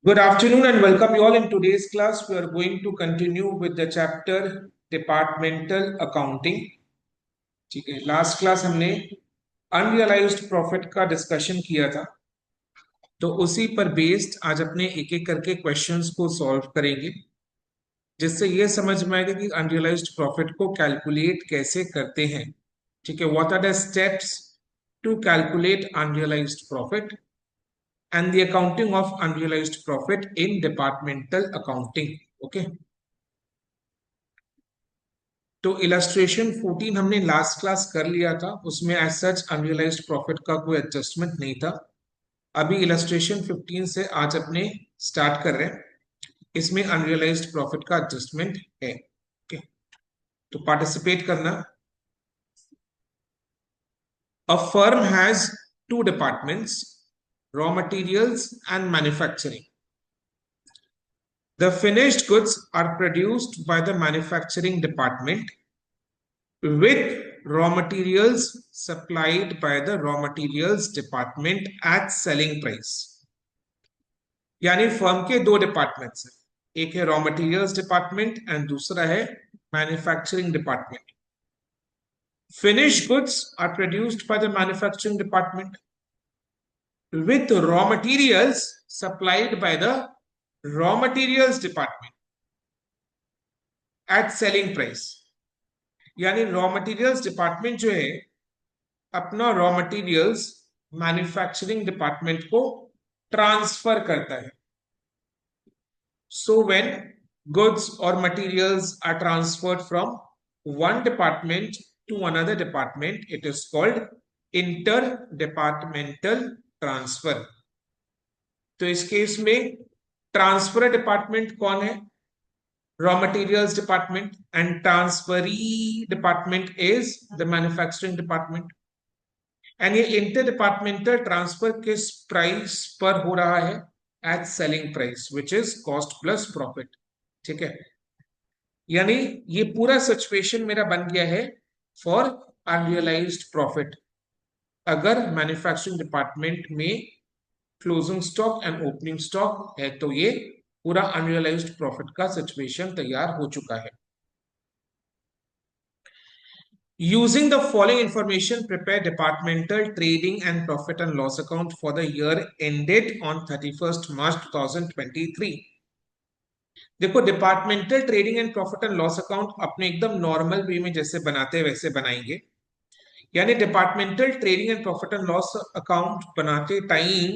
Good afternoon and welcome you all. In today's class, we are going to continue with the chapter Departmental Accounting. ठीक है, last class हमने unrealised profit का discussion किया था, तो उसी पर बेस्ड आज अपने एक एक करके क्वेश्चंस को सॉल्व करेंगे, जिससे ये समझ में आएगा कि अनरियलाइज्ड प्रॉफिट को कैलकुलेट कैसे करते हैं. ठीक है, what are the steps to calculate unrealised profit and the accounting of unrealized profit in departmental accounting. Okay, तो इलस्ट्रेशन 14 हमने लास्ट क्लास कर लिया था, उसमें एज सच अनरियलाइज्ड प्रॉफिट का कोई एडजस्टमेंट नहीं था. अभी इलस्ट्रेशन 15 से आज अपने स्टार्ट कर रहे हैं, इसमें अनरियलाइज्ड प्रॉफिट का एडजस्टमेंट है. ओके, तो पार्टिसिपेट करना. A firm has two departments, raw materials and manufacturing. The finished goods are produced by the manufacturing department with raw materials supplied by the raw materials department at selling price. यानी firm के दो departments हैं, एक है raw materials department and दूसरा है manufacturing department. Finished goods are produced by the manufacturing department with raw materials supplied by the raw materials department at selling price. यानी raw materials department जो है अपना रॉ मटेरियल्स मैन्युफैक्चरिंग डिपार्टमेंट को transfer करता है. So when goods और materials are transferred from one department to another department, it is called inter departmental transfer. तो इस केस में ट्रांसफर डिपार्टमेंट कौन है? Raw materials department. And transferee department is the manufacturing department. And ये inter departmental transfer किस price पर हो रहा है? At selling price, which is cost plus profit. ठीक है, यानी ये पूरा सिचुएशन मेरा बन गया है फॉर अनरियलाइज्ड प्रॉफिट. अगर मैन्युफैक्चरिंग डिपार्टमेंट में closing stock and opening stock है, तो ये पूरा अनरियलाइज्ड प्रॉफिट का सिचुएशन तैयार हो चुका है. Using the following information, prepare departmental trading and profit and loss account for the year ended on 31st March 2023. देखो, departmental trading and profit and loss account अपने एकदम नॉर्मल वे में जैसे बनाते हैं वैसे बनाएंगे. यानी departmental trading and profit and loss account बनाते time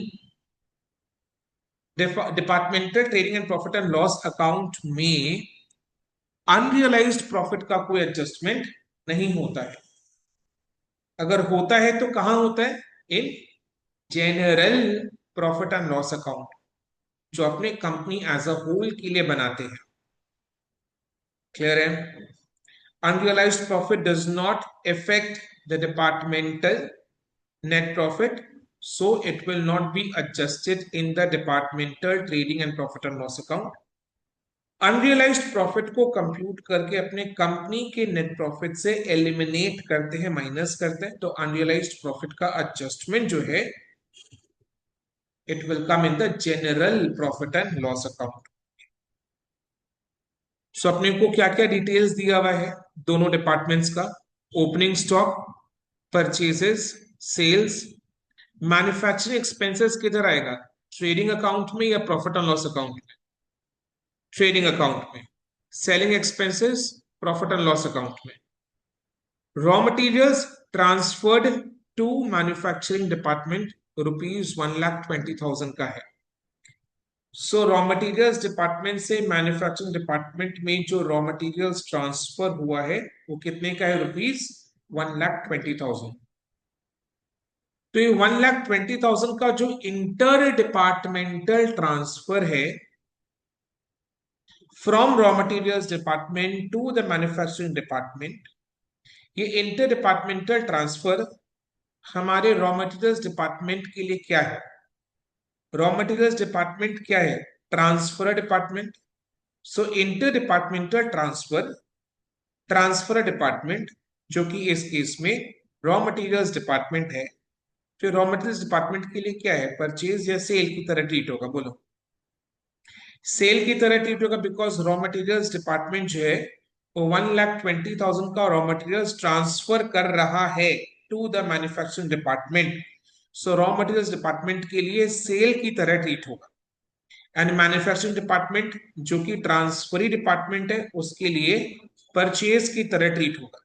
departmental trading and profit and loss account में अनरियलाइज्ड प्रॉफिट का कोई एडजस्टमेंट नहीं होता है. अगर होता है तो कहां होता है? In general profit and loss account, जो अपने कंपनी एज अ होल के लिए बनाते हैं. क्लियर है? Unrealised profit does not affect the departmental net profit, so it will not be adjusted in the departmental trading and profit and loss account. Unrealised profit को compute करके अपने company के net profit से eliminate करते हैं, minus करते हैं. तो अनरियलाइज्ड प्रॉफिट का एडजस्टमेंट जो है it will come in the general profit and loss account. So अपने को क्या क्या डिटेल्स दिया हुआ है दोनों डिपार्टमेंट्स का? Opening stock, purchases, sales. Manufacturing expenses किधर आएगा? ट्रेडिंग अकाउंट में या प्रॉफिट एंड लॉस अकाउंट में? ट्रेडिंग अकाउंट में. Selling expenses profit and loss account में. Raw materials transferred to manufacturing department ₹1,20,000 का है. सो रॉ मटेरियल्स डिपार्टमेंट से मैन्युफैक्चरिंग डिपार्टमेंट में जो रॉ मटेरियल्स ट्रांसफर हुआ है वो कितने का है? ₹1,20,000. तो ये 1,20,000 का जो इंटर डिपार्टमेंटल ट्रांसफर है from raw materials department to the manufacturing department, ये इंटर डिपार्टमेंटल ट्रांसफर हमारे रॉ मटेरियल्स डिपार्टमेंट के लिए क्या है? रॉ मटेरियल्स डिपार्टमेंट क्या है? Transfer department. So inter departmental transfer, transfer department जो कि इस केस में रॉ मटेरियल्स डिपार्टमेंट है, फिर रॉ मटेरियल्स डिपार्टमेंट के लिए क्या है? परचेज या सेल की तरह ट्रीट होगा. बोलो. सेल की तरह ट्रीट होगा बिकॉज रॉ मटेरियल्स डिपार्टमेंट जो है वो 1,20,000 का रॉ मटेरियल्स ट्रांसफर कर रहा है to the manufacturing department. So raw materials department के लिए सेल की तरह ट्रीट होगा। एंड मैन्युफैक्चरिंग डिपार्टमेंट जो कि ट्रांसफरी डिपार्टमेंट है उसके लिए परचेज की तरह ट्रीट होगा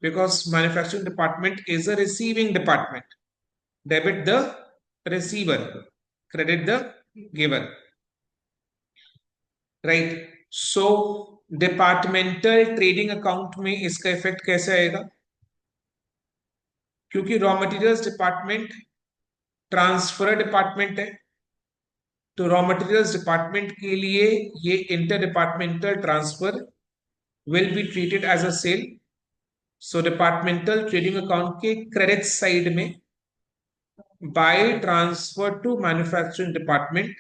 because manufacturing department is a receiving department. Debit the receiver, credit the giver, right. So departmental trading account में इसका इफेक्ट कैसे आएगा? क्योंकि raw materials department transfer department है तो रॉ मटेरियल्स डिपार्टमेंट के लिए ये inter departmental transfer will be treated as a sale. So departmental trading account के क्रेडिट साइड में by transfer to manufacturing department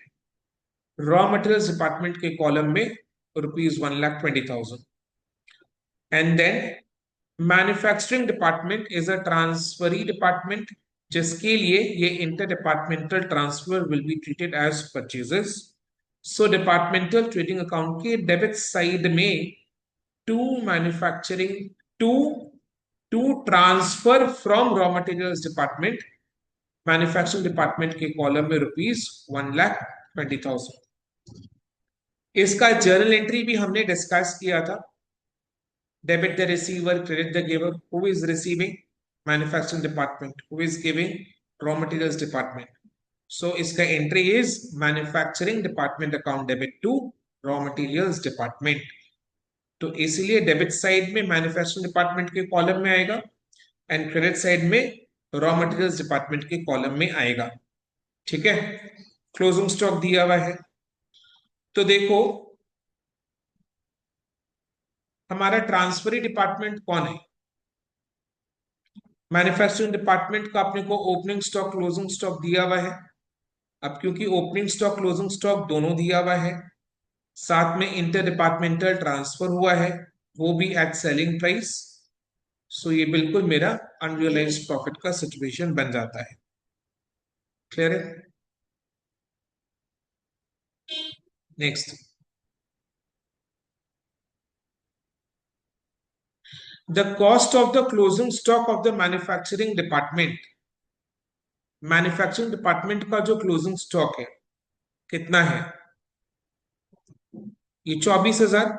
raw materials department के column में ₹1,20,000 and then manufacturing department is a transferee department जिसके लिए ये inter departmental transfer will be treated as purchases. So departmental trading account के debit side में to manufacturing to to transfer from raw materials department manufacturing department के column में ₹1,20,000। इसका journal entry भी हमने डिस्कस किया था। Debit the receiver, credit the giver. Who is receiving? Manufacturing department. Who is giving? Raw materials department. So इसका entry is manufacturing department account debit to raw materials department. तो इसीलिए debit side में manufacturing department के column में आएगा and credit side में raw materials department के column में आएगा। ठीक है, क्लोजिंग स्टॉक दिया हुआ है तो देखो हमारा ट्रांसफरी डिपार्टमेंट कौन है? मैन्युफैक्चरिंग डिपार्टमेंट का अपने को ओपनिंग स्टॉक क्लोजिंग स्टॉक दिया हुआ है। अब क्योंकि ओपनिंग स्टॉक क्लोजिंग स्टॉक दोनों दिया हुआ है साथ में इंटर डिपार्टमेंटल ट्रांसफर हुआ है वो भी एट सेलिंग प्राइस। सो ये बिल्कुल मेरा अनरियलाइज्ड प्रॉफिट का सिचुएशन बन जाता है। क्लियर है? Next, the cost of the closing stock of the manufacturing department. Manufacturing department का जो क्लोजिंग स्टॉक है कितना है? ये 24,000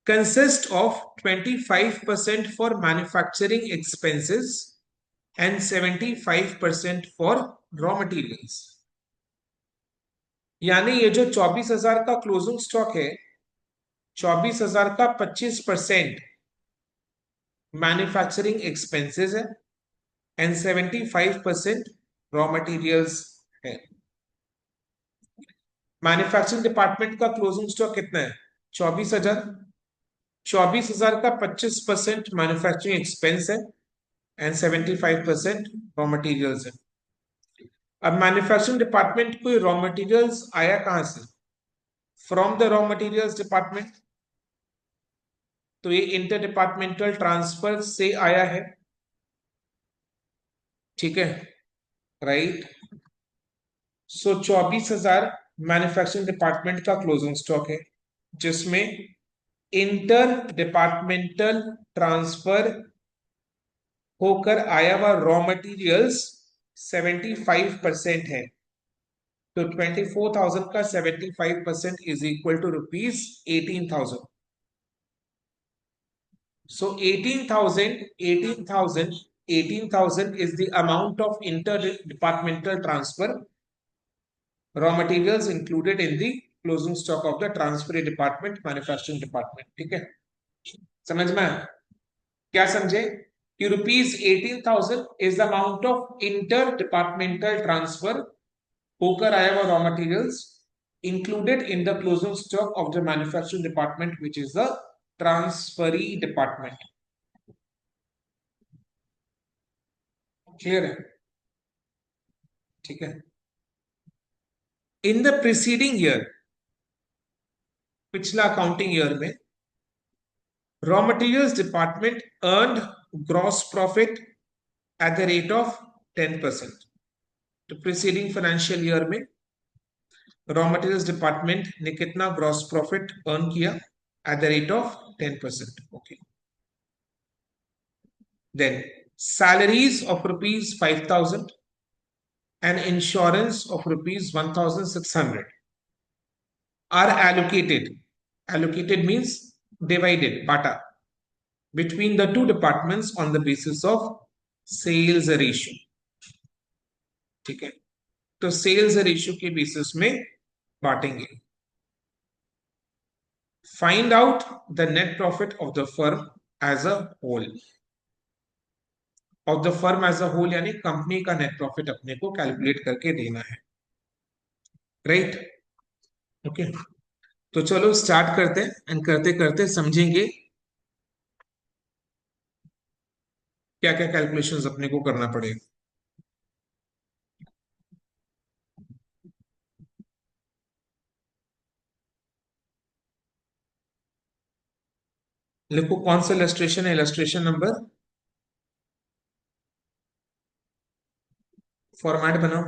consist of 25% for manufacturing expenses and 75% for raw materials। यानी ये जो 24,000 का क्लोजिंग स्टॉक है 24,000 का 25% मैन्युफैक्चरिंग एक्सपेंसेस है एंड 75% रॉ मटेरियल्स है। मैन्युफैक्चरिंग डिपार्टमेंट का क्लोजिंग स्टॉक कितना है? 24,000। 24,000 का 25% मैन्युफैक्चरिंग एक्सपेंस है एंड 75% रॉ मटेरियल्स है। अब मैन्युफैक्चरिंग डिपार्टमेंट को रॉ मटेरियल्स आया कहां से? From the raw materials department. तो ये इंटर डिपार्टमेंटल ट्रांसफर से आया है। ठीक है, राइट। सो 24,000 मैन्युफैक्चरिंग डिपार्टमेंट का क्लोजिंग स्टॉक है जिसमें इंटर डिपार्टमेंटल ट्रांसफर होकर आया हुआ रॉ मटेरियल्स 75% है। तो 24,000 का 75% is equal to ₹18,000। So 18,000 is the amount of interdepartmental transfer raw materials included in the closing stock of the transferee department manufacturing department। ठीक है, समझ में आया? क्या समझे कि ₹18,000 is the amount of interdepartmental transfer होकर आया हुआ raw materials included in the closing stock of the manufacturing department which is the transferee department। Clear है? ठीक है। इन द प्रीसीडिंग ईयर, पिछला अकाउंटिंग ईयर में raw materials department earned gross profit at the rate of 10%। तो preceding financial year में raw materials department ने कितना gross profit earn किया? At the rate of 10%. Okay. Then salaries of rupees 5,000 and insurance of rupees 1,600 are allocated. Allocated means divided, bata, between the two departments on the basis of sales ratio. ठीक है, तो sales ratio के basis में बांटेंगे. Find out the net profit of the firm as a whole. Of the firm as a whole यानी company का net profit अपने को कैलकुलेट करके देना है. राइट. ओके. तो चलो स्टार्ट करते हैं एंड करते करते समझेंगे क्या क्या कैलकुलेशंस अपने को करना पड़ेगा. लिखो कौन सा इलस्ट्रेशन है. इलस्ट्रेशन नंबर, फॉर्मेट बनाओ.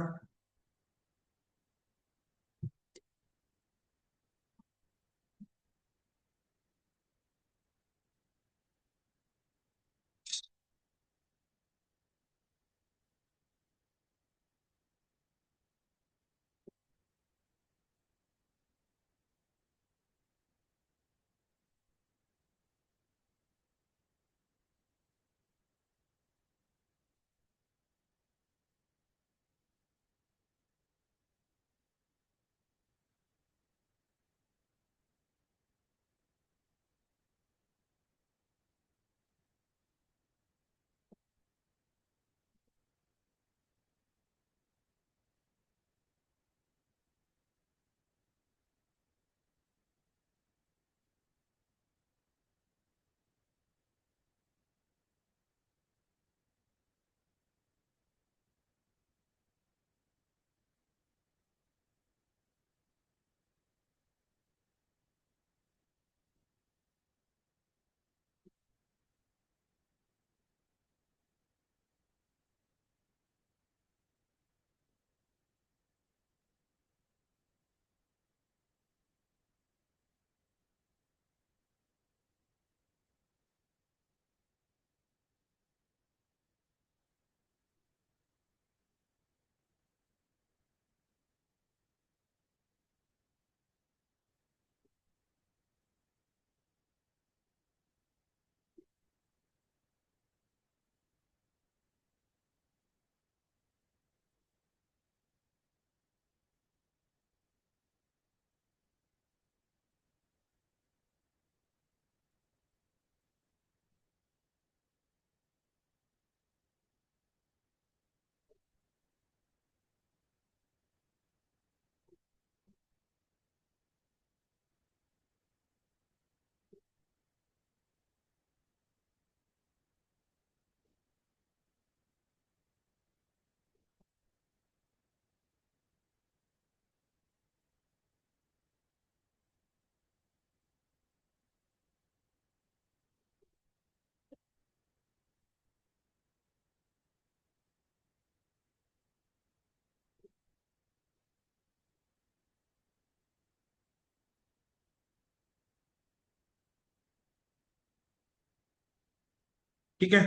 ठीक है.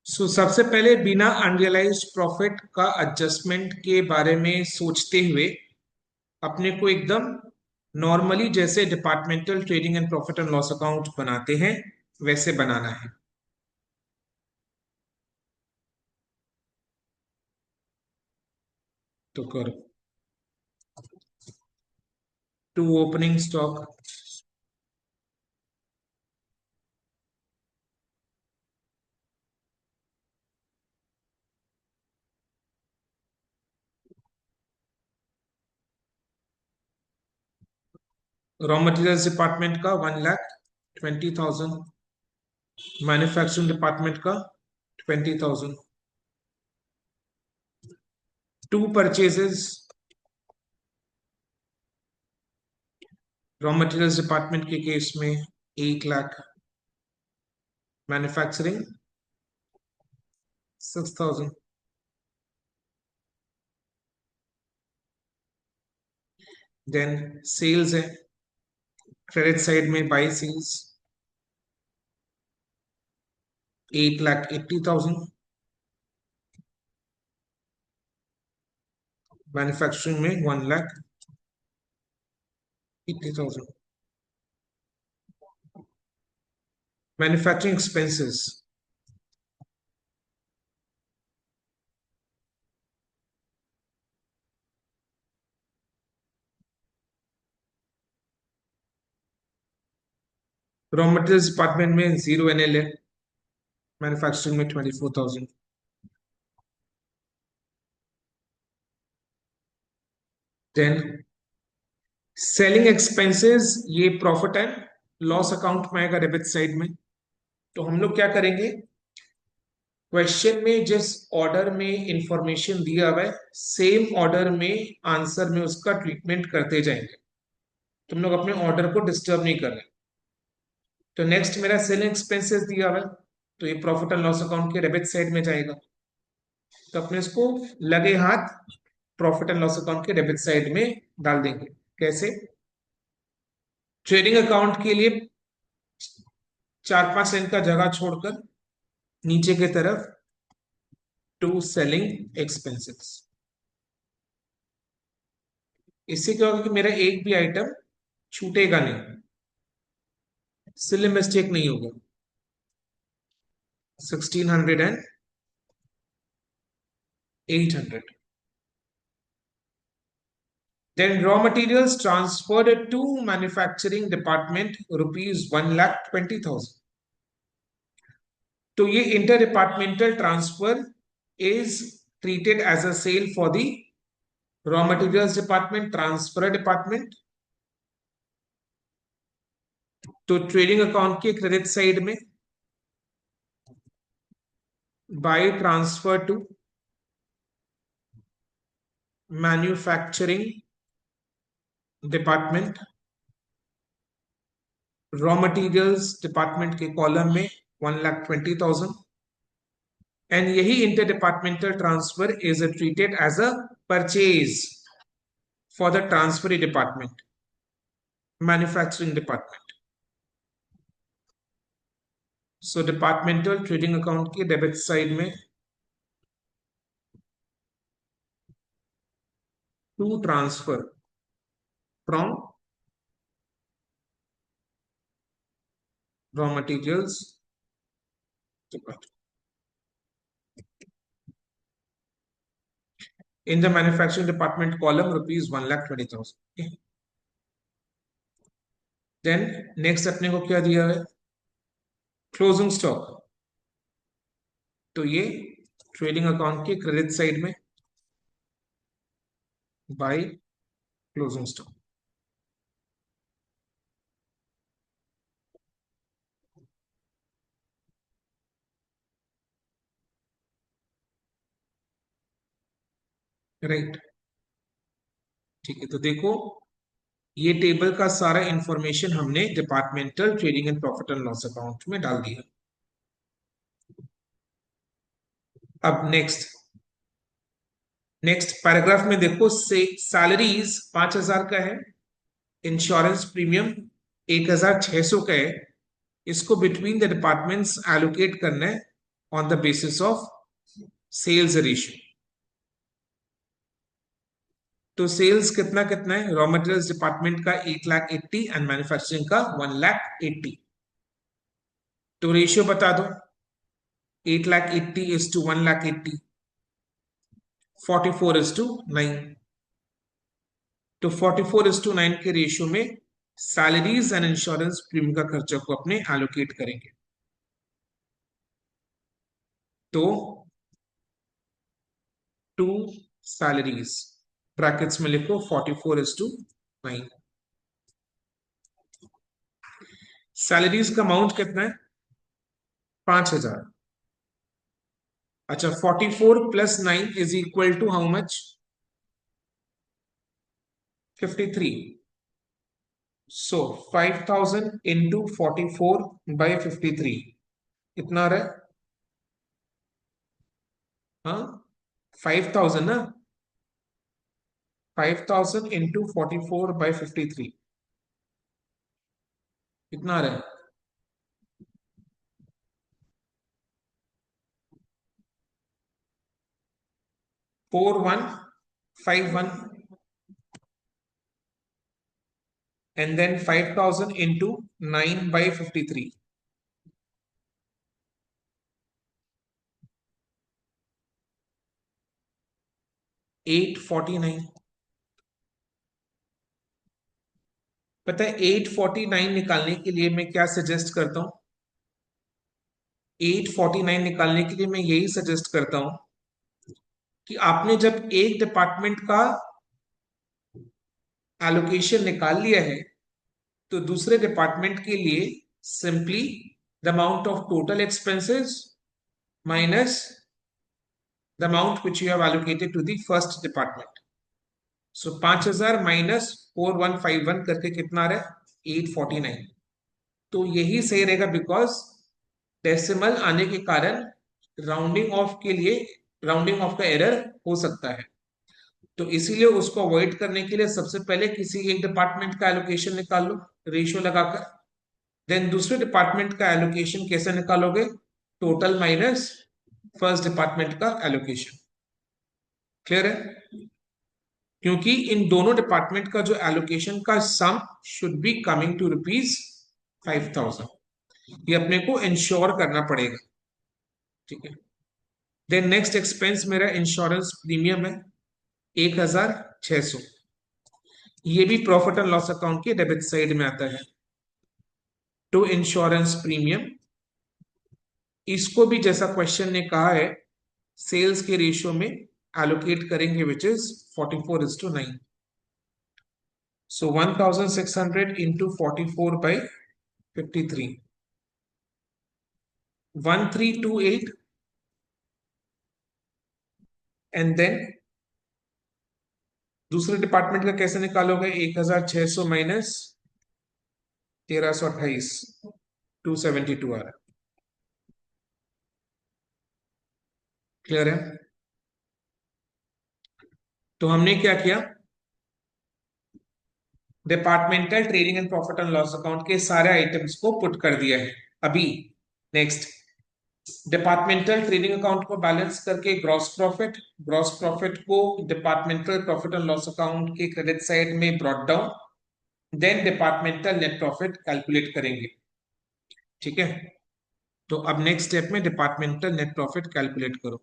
सबसे पहले बिना अनरियलाइज्ड प्रॉफिट का एडजस्टमेंट के बारे में सोचते हुए अपने को एकदम नॉर्मली जैसे departmental trading and profit and loss account बनाते हैं वैसे बनाना है. तो करो. To opening stock, raw materials department का 1,20,000, मैन्युफैक्चरिंग डिपार्टमेंट का 20,000. To purchases, raw materials department के केस में 1 लाख, मैन्युफैक्चरिंग 6,000. देन सेल्स है, क्रेडिट साइड में बाई सेल्स 8,80,000, मैन्युफैक्चरिंग में 1,80,000. Manufacturing expenses, raw materials department में 0 NL है, मैन्युफैक्चरिंग में 24,000. देन सेलिंग एक्सपेंसेस, ये प्रॉफिट एंड लॉस अकाउंट में आएगा डेबिट साइड में. तो हम लोग क्या करेंगे, क्वेश्चन में जिस ऑर्डर में इंफॉर्मेशन दिया हुआ है सेम ऑर्डर में आंसर में उसका ट्रीटमेंट करते जाएंगे. तुम लोग अपने ऑर्डर को डिस्टर्ब नहीं कर रहे. तो नेक्स्ट मेरा सेलिंग एक्सपेंसेस दिया हुआ है, तो ये प्रॉफिट एंड लॉस अकाउंट के डेबिट साइड में जाएगा. तो अपने इसको लगे हाथ प्रॉफिट एंड लॉस अकाउंट के डेबिट साइड में डाल देंगे. कैसे, ट्रेडिंग अकाउंट के लिए 4-5 लाइन का जगह छोड़कर नीचे की तरफ टू सेलिंग एक्सपेंसेस. इससे क्या होगा कि मेरा एक भी आइटम छूटेगा नहीं, सिली मिस्टेक नहीं होगा. 1600 and 800. Then raw materials transferred to manufacturing department rupees 1,20,000. तो ये inter departmental transfer is treated as a sale for the raw materials department, transfer department. तो ट्रेडिंग अकाउंट के क्रेडिट साइड में by transfer to manufacturing department, raw materials department के column में 1,20,000. And यही inter departmental transfer is treated as a purchase for the transferee department, manufacturing department. So departmental trading account के debit side में to transfer from raw materials department in the manufacturing department column rupees 1,20,000. Okay. Then next अपने को क्या दिया है, closing stock. तो ये trading account के क्रेडिट साइड में बाय क्लोजिंग स्टॉक. राइट, ठीक है. तो देखो ये टेबल का सारा इंफॉर्मेशन हमने departmental trading and profit and loss account में डाल दिया. अब नेक्स्ट पैराग्राफ में देखो, से सैलरीज 5,000 का है, इंश्योरेंस प्रीमियम 1,600 का है. इसको बिटवीन द डिपार्टमेंट्स एलोकेट करना है on the basis of sales ratio. तो सेल्स कितना कितना है, रॉ मटेरियल्स डिपार्टमेंट का 8,80,000 एंड मैन्युफैक्चरिंग का 1,80,000. तो रेशियो बता दो, 8,80,000 इज टू 1,80,000, 44 इज टू 9. तो 44 इज टू 9 के रेशियो में सैलरीज एंड इंश्योरेंस प्रीमियम का खर्चा को अपने एलोकेट करेंगे. तो टू सैलरीज ब्रैकेट्स में लिखो 44 इज टू 9. सैलरीज का अमाउंट कितना है, 5,000. अच्छा, 44 plus 9 is equal to how much, 53. So 5,000 into 44 by 53 कितना आ रहा है, हाँ 5,000 ना, 5,000 इंटू 44/53 कितना आ रहा है? 4151 and then 5,000 into 9/53, 849। पता है 849 निकालने के लिए मैं क्या सजेस्ट करता हूँ? 849 निकालने के लिए मैं यही सजेस्ट करता हूं कि आपने जब एक डिपार्टमेंट का एलोकेशन निकाल लिया है तो दूसरे डिपार्टमेंट के लिए simply the amount of total expenses minus the amount which you have allocated to the first department. So 5,000 minus 4151 करके कितना आ रहा है? 849। तो यही सही रहेगा बिकॉज डेसिमल आने के कारण राउंडिंग ऑफ के लिए राउंडिंग ऑफ का एरर हो सकता है। तो इसीलिए उसको अवॉइड करने के लिए सबसे पहले किसी एक डिपार्टमेंट का एलोकेशन निकाल लो रेशियो लगाकर। देन दूसरे डिपार्टमेंट का एलोकेशन कैसे निकालोगे? टोटल माइनस फर्स्ट डिपार्टमेंट का एलोकेशन। क्लियर है? क्योंकि इन दोनों डिपार्टमेंट का जो एलोकेशन का sum should be coming to rupees 5,000। ये अपने को इंश्योर करना पड़ेगा। ठीक है। देन नेक्स्ट एक्सपेंस मेरा इंश्योरेंस प्रीमियम है 1,600। ये भी प्रॉफिट एंड लॉस अकाउंट के डेबिट साइड में आता है। टू इंश्योरेंस प्रीमियम, इसको भी जैसा क्वेश्चन ने कहा है सेल्स के रेशियो में एलोकेट करेंगे which is 44:9। So 1,600 into 44/53, 1328। And then दूसरे डिपार्टमेंट का कैसे निकालोगे? 1,600 माइनस 1,328, 272 आ रहा है। क्लियर है? तो हमने क्या किया? Departmental trading and profit and loss account के सारे आइटम्स को पुट कर दिया है। अभी नेक्स्ट डिपार्टमेंटल ट्रेडिंग अकाउंट को बैलेंस करके ग्रॉस प्रॉफिट को departmental profit and loss account के क्रेडिट साइड में brought down, then departmental net profit calculate करेंगे। ठीक है। तो अब नेक्स्ट स्टेप में डिपार्टमेंटल नेट प्रॉफिट कैलकुलेट करो।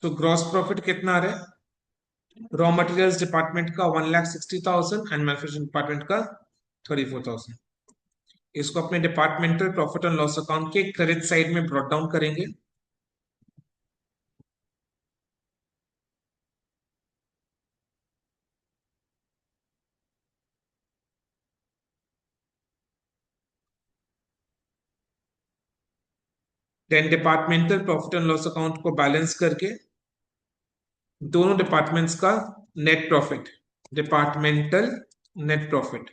तो ग्रॉस प्रॉफिट कितना आ रहा है? रॉ मटेरियल्स डिपार्टमेंट का 1,60,000 एंड मैन्युफैक्चरिंग डिपार्टमेंट का 34,000। इसको अपने departmental profit and loss account के क्रेडिट साइड में ब्रॉट डाउन करेंगे। Then departmental profit and loss account को बैलेंस करके दोनों डिपार्टमेंट्स का net profit, departmental net profit.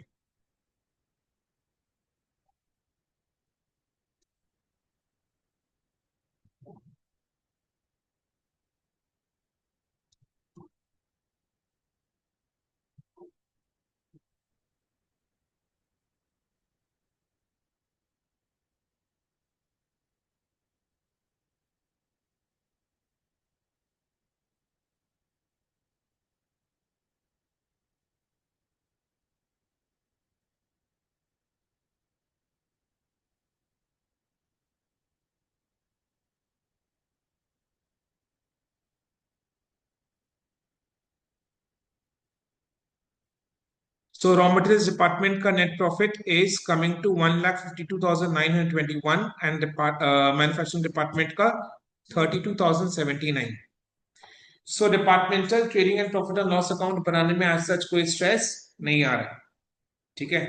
So raw materials department का net profit is coming to 1,52,921 and manufacturing department का 32,079। So departmental trading and profit and loss account बनाने में आज सच कोई स्ट्रेस नहीं आ रहा। ठीक है,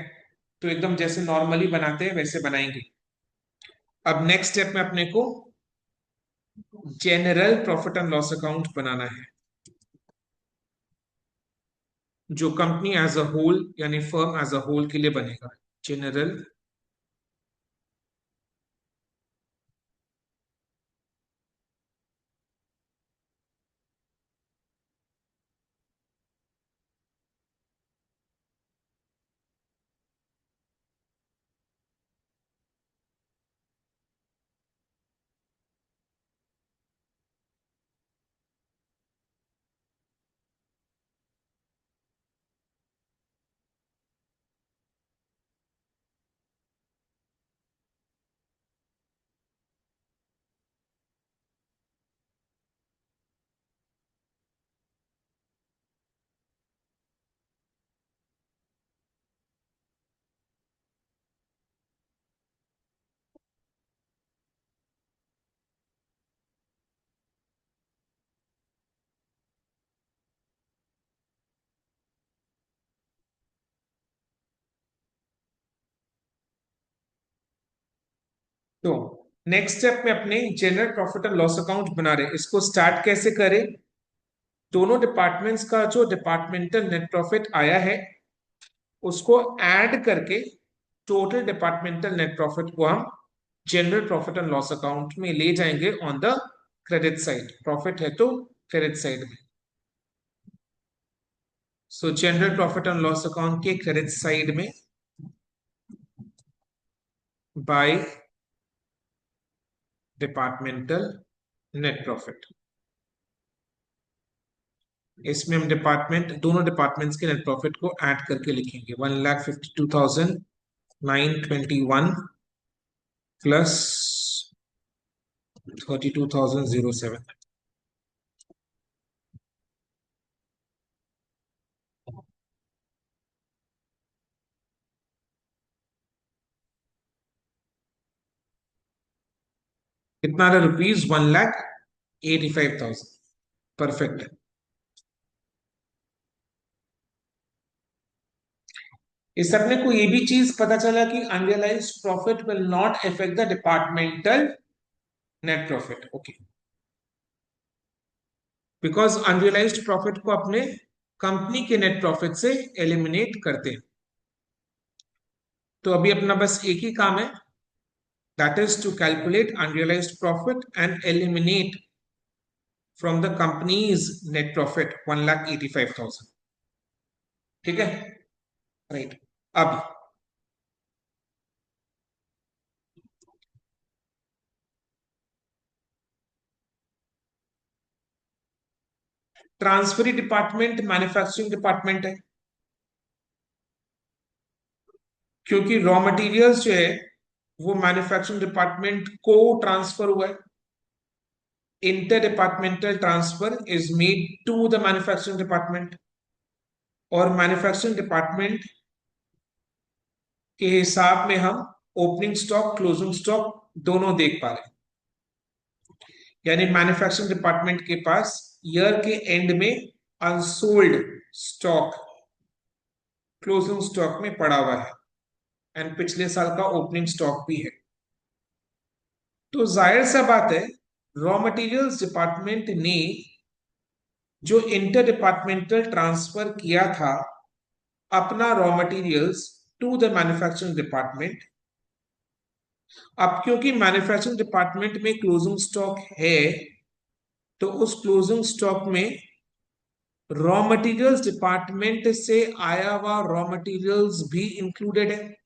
तो एकदम जैसे नॉर्मली बनाते हैं वैसे बनाएंगे। अब नेक्स्ट स्टेप में अपने को general profit and loss account बनाना है, जो कंपनी एज अ होल यानी फर्म एज अ होल के लिए बनेगा। जनरल तो नेक्स्ट स्टेप में अपने general profit and loss account बना रहे हैं। इसको स्टार्ट कैसे करें? दोनों डिपार्टमेंट्स का जो डिपार्टमेंटल नेट प्रॉफिट आया है उसको ऐड करके टोटल डिपार्टमेंटल नेट प्रॉफिट को हम general profit and loss account में ले जाएंगे on the credit side. Profit है तो क्रेडिट साइड में। सो general profit and loss account के क्रेडिट साइड में बाय डिपार्टमेंटल नेट प्रॉफिट, इसमें हम डिपार्टमेंट दोनों डिपार्टमेंट्स के नेट प्रॉफिट को ऐड करके लिखेंगे। 1,52,921 प्लस 32,007। कितना रहा? रुपीज 1,85,000। परफेक्ट है। इस अपने को ये भी चीज पता चला कि unrealise profit will not affect the departmental net profit. Okay, because unrealised profit को अपने कंपनी के नेट प्रॉफिट से एलिमिनेट करते हैं। तो अभी अपना बस एक ही काम है, that is to calculate unrealised profit and eliminate from the company's net profit 1,85,000। ठीक है, राइट। अब ट्रांसफरी डिपार्टमेंट मैन्युफैक्चरिंग डिपार्टमेंट है, क्योंकि रॉ मटेरियल्स जो है वो मैन्युफैक्चरिंग डिपार्टमेंट को ट्रांसफर हुआ है। Inter departmental transfer is made to the manufacturing department, और मैन्युफैक्चरिंग डिपार्टमेंट के हिसाब में हम ओपनिंग स्टॉक क्लोजिंग स्टॉक दोनों देख पा रहे हैं। यानी मैन्युफैक्चरिंग डिपार्टमेंट के पास ईयर के एंड में अनसोल्ड स्टॉक क्लोजिंग स्टॉक में पड़ा हुआ है एंड पिछले साल का ओपनिंग स्टॉक भी है। तो जाहिर सा बात है रॉ मटेरियल्स डिपार्टमेंट ने जो इंटर डिपार्टमेंटल ट्रांसफर किया था अपना raw materials to the manufacturing department. अब क्योंकि मैन्युफैक्चरिंग डिपार्टमेंट में क्लोजिंग स्टॉक है, तो उस क्लोजिंग स्टॉक में रॉ मटेरियल्स डिपार्टमेंट से आया हुआ रॉ मटेरियल्स भी इंक्लूडेड है।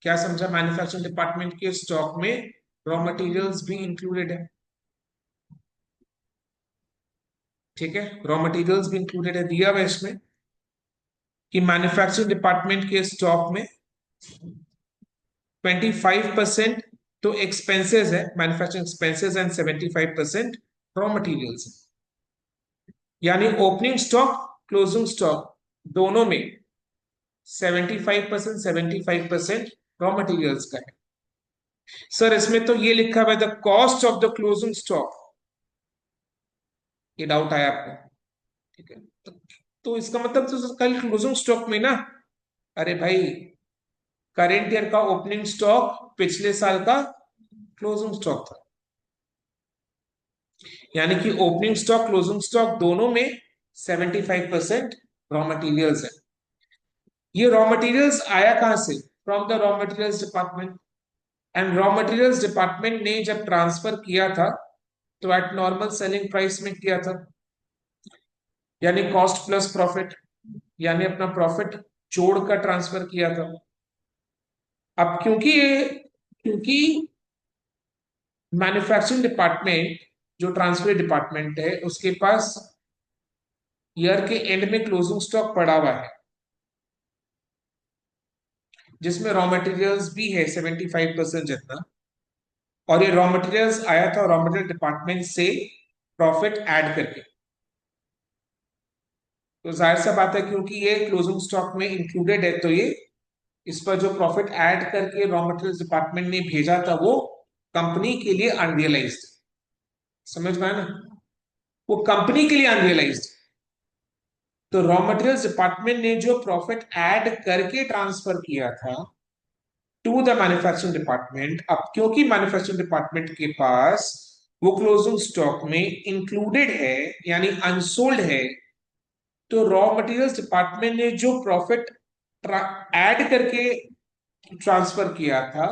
क्या समझा? मैन्युफैक्चरिंग डिपार्टमेंट के स्टॉक में रॉ मटेरियल्स भी इंक्लूडेड है। ठीक है, रॉ मटेरियल्स भी इंक्लूडेड है। दिया हुआ इसमें कि मैन्युफैक्चरिंग डिपार्टमेंट के स्टॉक में 25% तो एक्सपेंसेस है, manufacturing expenses, and 75% raw materials है। यानी ओपनिंग स्टॉक क्लोजिंग स्टॉक दोनों में 75% रॉ मटेरियल्स का है। सर इसमें तो ये लिखा हुआ है the cost of the closing stock, ये डाउट आया आपको? ठीक है, तो इसका मतलब तो कल क्लोजिंग स्टॉक में ना, अरे भाई करेंट ईयर का ओपनिंग स्टॉक पिछले साल का क्लोजिंग स्टॉक था। यानी कि ओपनिंग स्टॉक क्लोजिंग स्टॉक दोनों में 75% रॉ मटेरियल्स है। ये रॉ मटेरियल्स आया कहां से? From the raw materials department. And raw materials department ने जब ट्रांसफर किया था तो एट नॉर्मल सेलिंग प्राइस में किया था, यानी कॉस्ट प्लस प्रॉफिट, यानी अपना प्रॉफिट जोड़कर ट्रांसफर किया था। अब क्योंकि मैन्युफैक्चरिंग डिपार्टमेंट जो ट्रांसफर डिपार्टमेंट है उसके पास ईयर के एंड में क्लोजिंग स्टॉक पड़ा हुआ है जिसमें रॉ मटेरियल्स भी है 75% जितना, और ये रॉ मटेरियल्स आया था रॉ मटेरियल डिपार्टमेंट से प्रॉफिट ऐड करके। तो जाहिर सा बात है क्योंकि ये क्लोजिंग स्टॉक में इंक्लूडेड है, तो ये इस पर जो प्रॉफिट ऐड करके रॉ मटेरियल्स डिपार्टमेंट ने भेजा था वो कंपनी के लिए अनरियलाइज्ड। समझ में आया ना? वो कंपनी के लिए अनरियलाइज्ड। तो रॉ मटेरियल्स डिपार्टमेंट ने जो प्रॉफिट ऐड करके ट्रांसफर किया था टू द मैन्युफैक्चरिंग डिपार्टमेंट, अब क्योंकि मैन्युफैक्चरिंग डिपार्टमेंट के पास वो क्लोजिंग स्टॉक में इंक्लूडेड है यानी अनसोल्ड है, तो रॉ मटेरियल्स डिपार्टमेंट ने जो प्रॉफिट ऐड करके ट्रांसफर किया था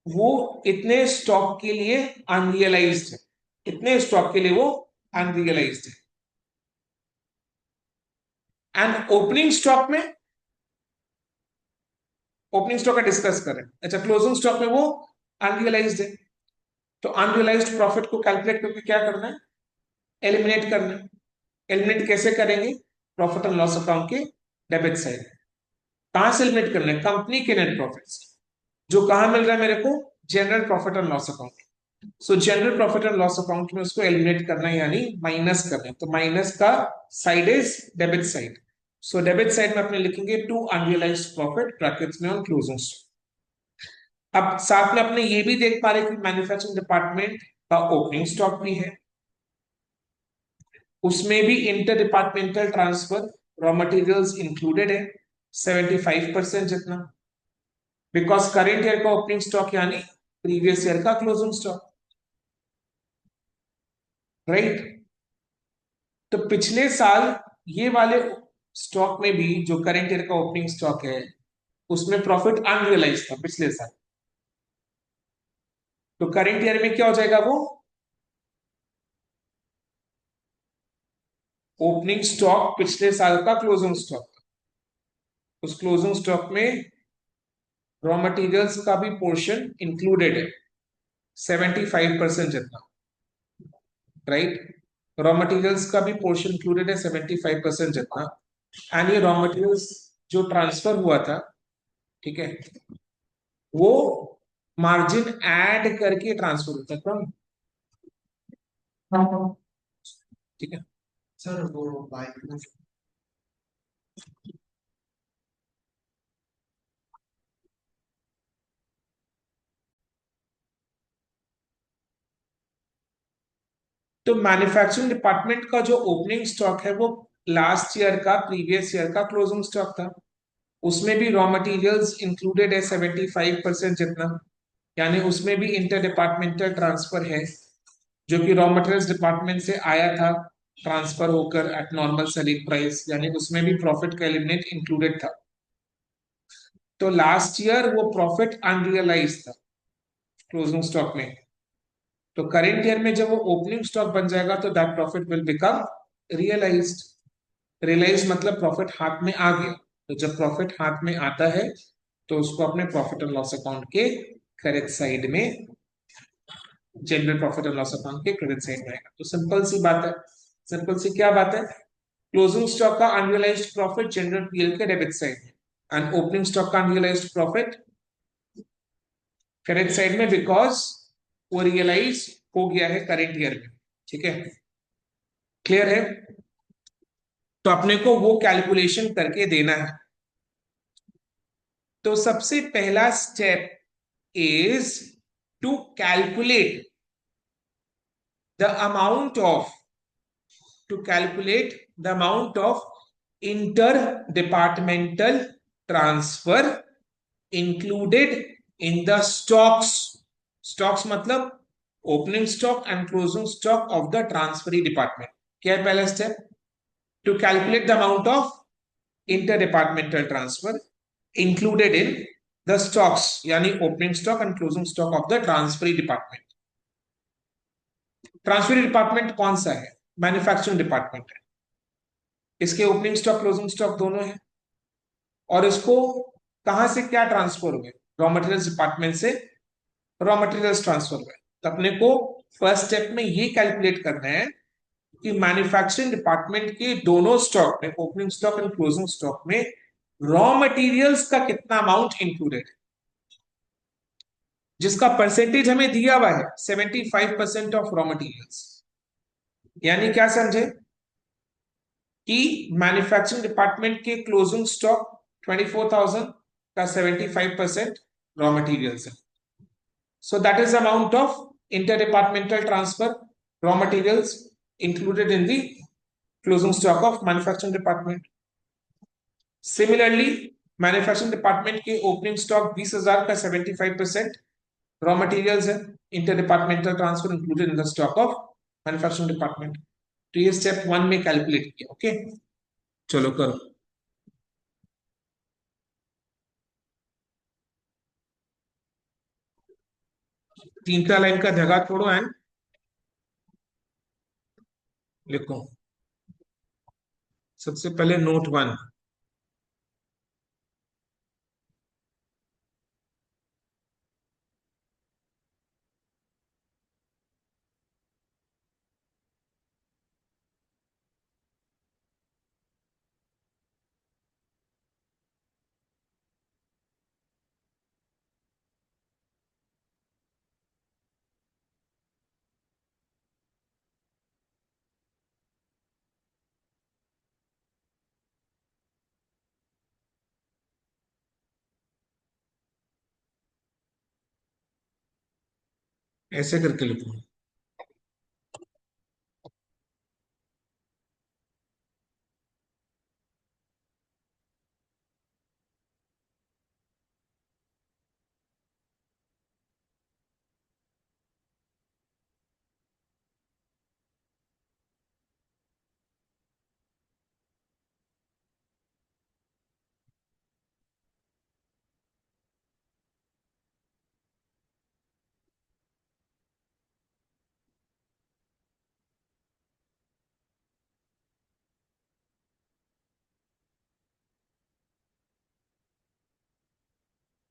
वो इतने स्टॉक के लिए अनरियलाइज्ड है, इतने स्टॉक के लिए वो अनरियलाइज्ड है। एंड ओपनिंग स्टॉक का डिस्कस करें, अच्छा क्लोजिंग स्टॉक में वो अनरियलाइज्ड है। तो अनरियलाइज्ड प्रॉफिट को कैलकुलेट करके क्या करना है? एलिमिनेट करना है। एलिमिनेट कैसे करेंगे? प्रॉफिट एंड लॉस अकाउंट के डेबिट साइड। कहां से एलिमिनेट करना है? कंपनी के नेट प्रॉफिट, जो कहां मिल रहा है मेरे को? General profit and loss account. So general profit and loss account में उसको एलिमिनेट करना है यानी माइनस करना है। तो माइनस का side is debit side. So debit side में अपने लिखेंगे टू अनरियलाइज्ड प्रॉफिट ब्रैकेट्स में ऑन क्लोजिंग स्टॉक। अब साथ में अपने ये भी देख पा रहे कि मैन्युफैक्चरिंग डिपार्टमेंट का ओपनिंग स्टॉक भी है, उसमें भी inter departmental transfer raw materials included है 75% जितना, बिकॉज करेंट ईयर का ओपनिंग स्टॉक यानी प्रीवियस ईयर का क्लोजिंग स्टॉक, राइट? तो पिछले साल ये वाले स्टॉक में भी जो करेंट ईयर का ओपनिंग स्टॉक है उसमें प्रॉफिट अनरियलाइज था पिछले साल। तो करेंट ईयर में क्या हो जाएगा? वो ओपनिंग स्टॉक पिछले साल का क्लोजिंग स्टॉक, उस क्लोजिंग स्टॉक में रॉ मटेरियल्स का भी पोर्शन इंक्लूडेड है 75% जितना, राइट? रॉ मटेरियल्स का भी पोर्शन इंक्लूडेड है 75% जितना। एंड ये रॉ मटेरियल्स जो ट्रांसफर हुआ था, ठीक है, वो मार्जिन ऐड करके ट्रांसफर होता था। ठीक है सर, वो बाइक में तो मैन्युफैक्चरिंग डिपार्टमेंट का जो ओपनिंग स्टॉक है वो लास्ट ईयर का प्रीवियस ईयर का क्लोजिंग स्टॉक था, उसमें भी रॉ मटेरियल्स इंक्लूडेड है 75% जितना, यानी उसमें भी इंटर डिपार्टमेंटल ट्रांसफर है। जो कि रॉ मटेरियल्स डिपार्टमेंट से आया था ट्रांसफर होकर एट नॉर्मल सेलिंग प्राइस, यानी उसमें भी प्रॉफिट का एलिमेंट इंक्लूडेड था। तो लास्ट ईयर वो प्रॉफिट अनरियलाइज था क्लोजिंग स्टॉक में। तो करेंट ईयर में जब वो ओपनिंग स्टॉक बन जाएगा तो that profit will become realised. Realise मतलब प्रॉफिट हाथ में आ गया। तो जब प्रॉफिट हाथ में आता है तो उसको अपने प्रॉफिट एंड लॉस अकाउंट के क्रेडिट साइड में, general profit and loss account के क्रेडिट साइड में आएगा। तो सिंपल सी बात है। सिंपल सी क्या बात है? क्लोजिंग स्टॉक का अनरियलाइज्ड प्रॉफिट जनरल पीएल के डेबिट साइड में, एंड ओपनिंग स्टॉक का अनरियलाइज्ड प्रॉफिट क्रेडिट साइड में, बिकॉज वो रियलाइज हो गया है करेंट ईयर में। ठीक है, क्लियर है? तो अपने को वो कैलकुलेशन करके देना है। तो सबसे पहला step is to calculate the amount of to calculate the amount of interdepartmental transfer included in the stocks. Stocks मतलब opening stock and closing stock of the transferee department. क्या है पहला step? To calculate the amount of interdepartmental transfer included in the stocks, यानी opening stock and closing stock of the transferee department. Transferee department कौन सा है? Manufacturing department है। इसके opening stock closing stock दोनों है। और इसको कहां से क्या ट्रांसफर हुए? रॉ मटेरियल्स डिपार्टमेंट से रॉ मटेरियल्स ट्रांसफर हुए। तो अपने को फर्स्ट स्टेप में ये कैलकुलेट करना है कि मैन्युफैक्चरिंग डिपार्टमेंट के दोनों स्टॉक में, opening stock and closing stock में, रॉ मटेरियल्स का कितना अमाउंट इंक्लूडेड है, जिसका परसेंटेज हमें दिया हुआ है 75% ऑफ रॉ मटेरियल्स। यानी क्या समझे कि मैन्युफैक्चरिंग डिपार्टमेंट के क्लोजिंग स्टॉक 24,000 का 75% रॉ मटेरियल्स है। So that is the amount of interdepartmental transfer raw materials included in the closing stock of manufacturing department. Similarly, manufacturing department के ओपनिंग स्टॉक 20,000 का 75% raw materials है। Inter departmental transfer included in the stock of manufacturing department. तो ये step 1 में calculate किया। Okay, चलो करो। तीसरा लाइन का जगह छोड़ो एंड लिखो। सबसे पहले नोट 1। ऐसे करके लिखो।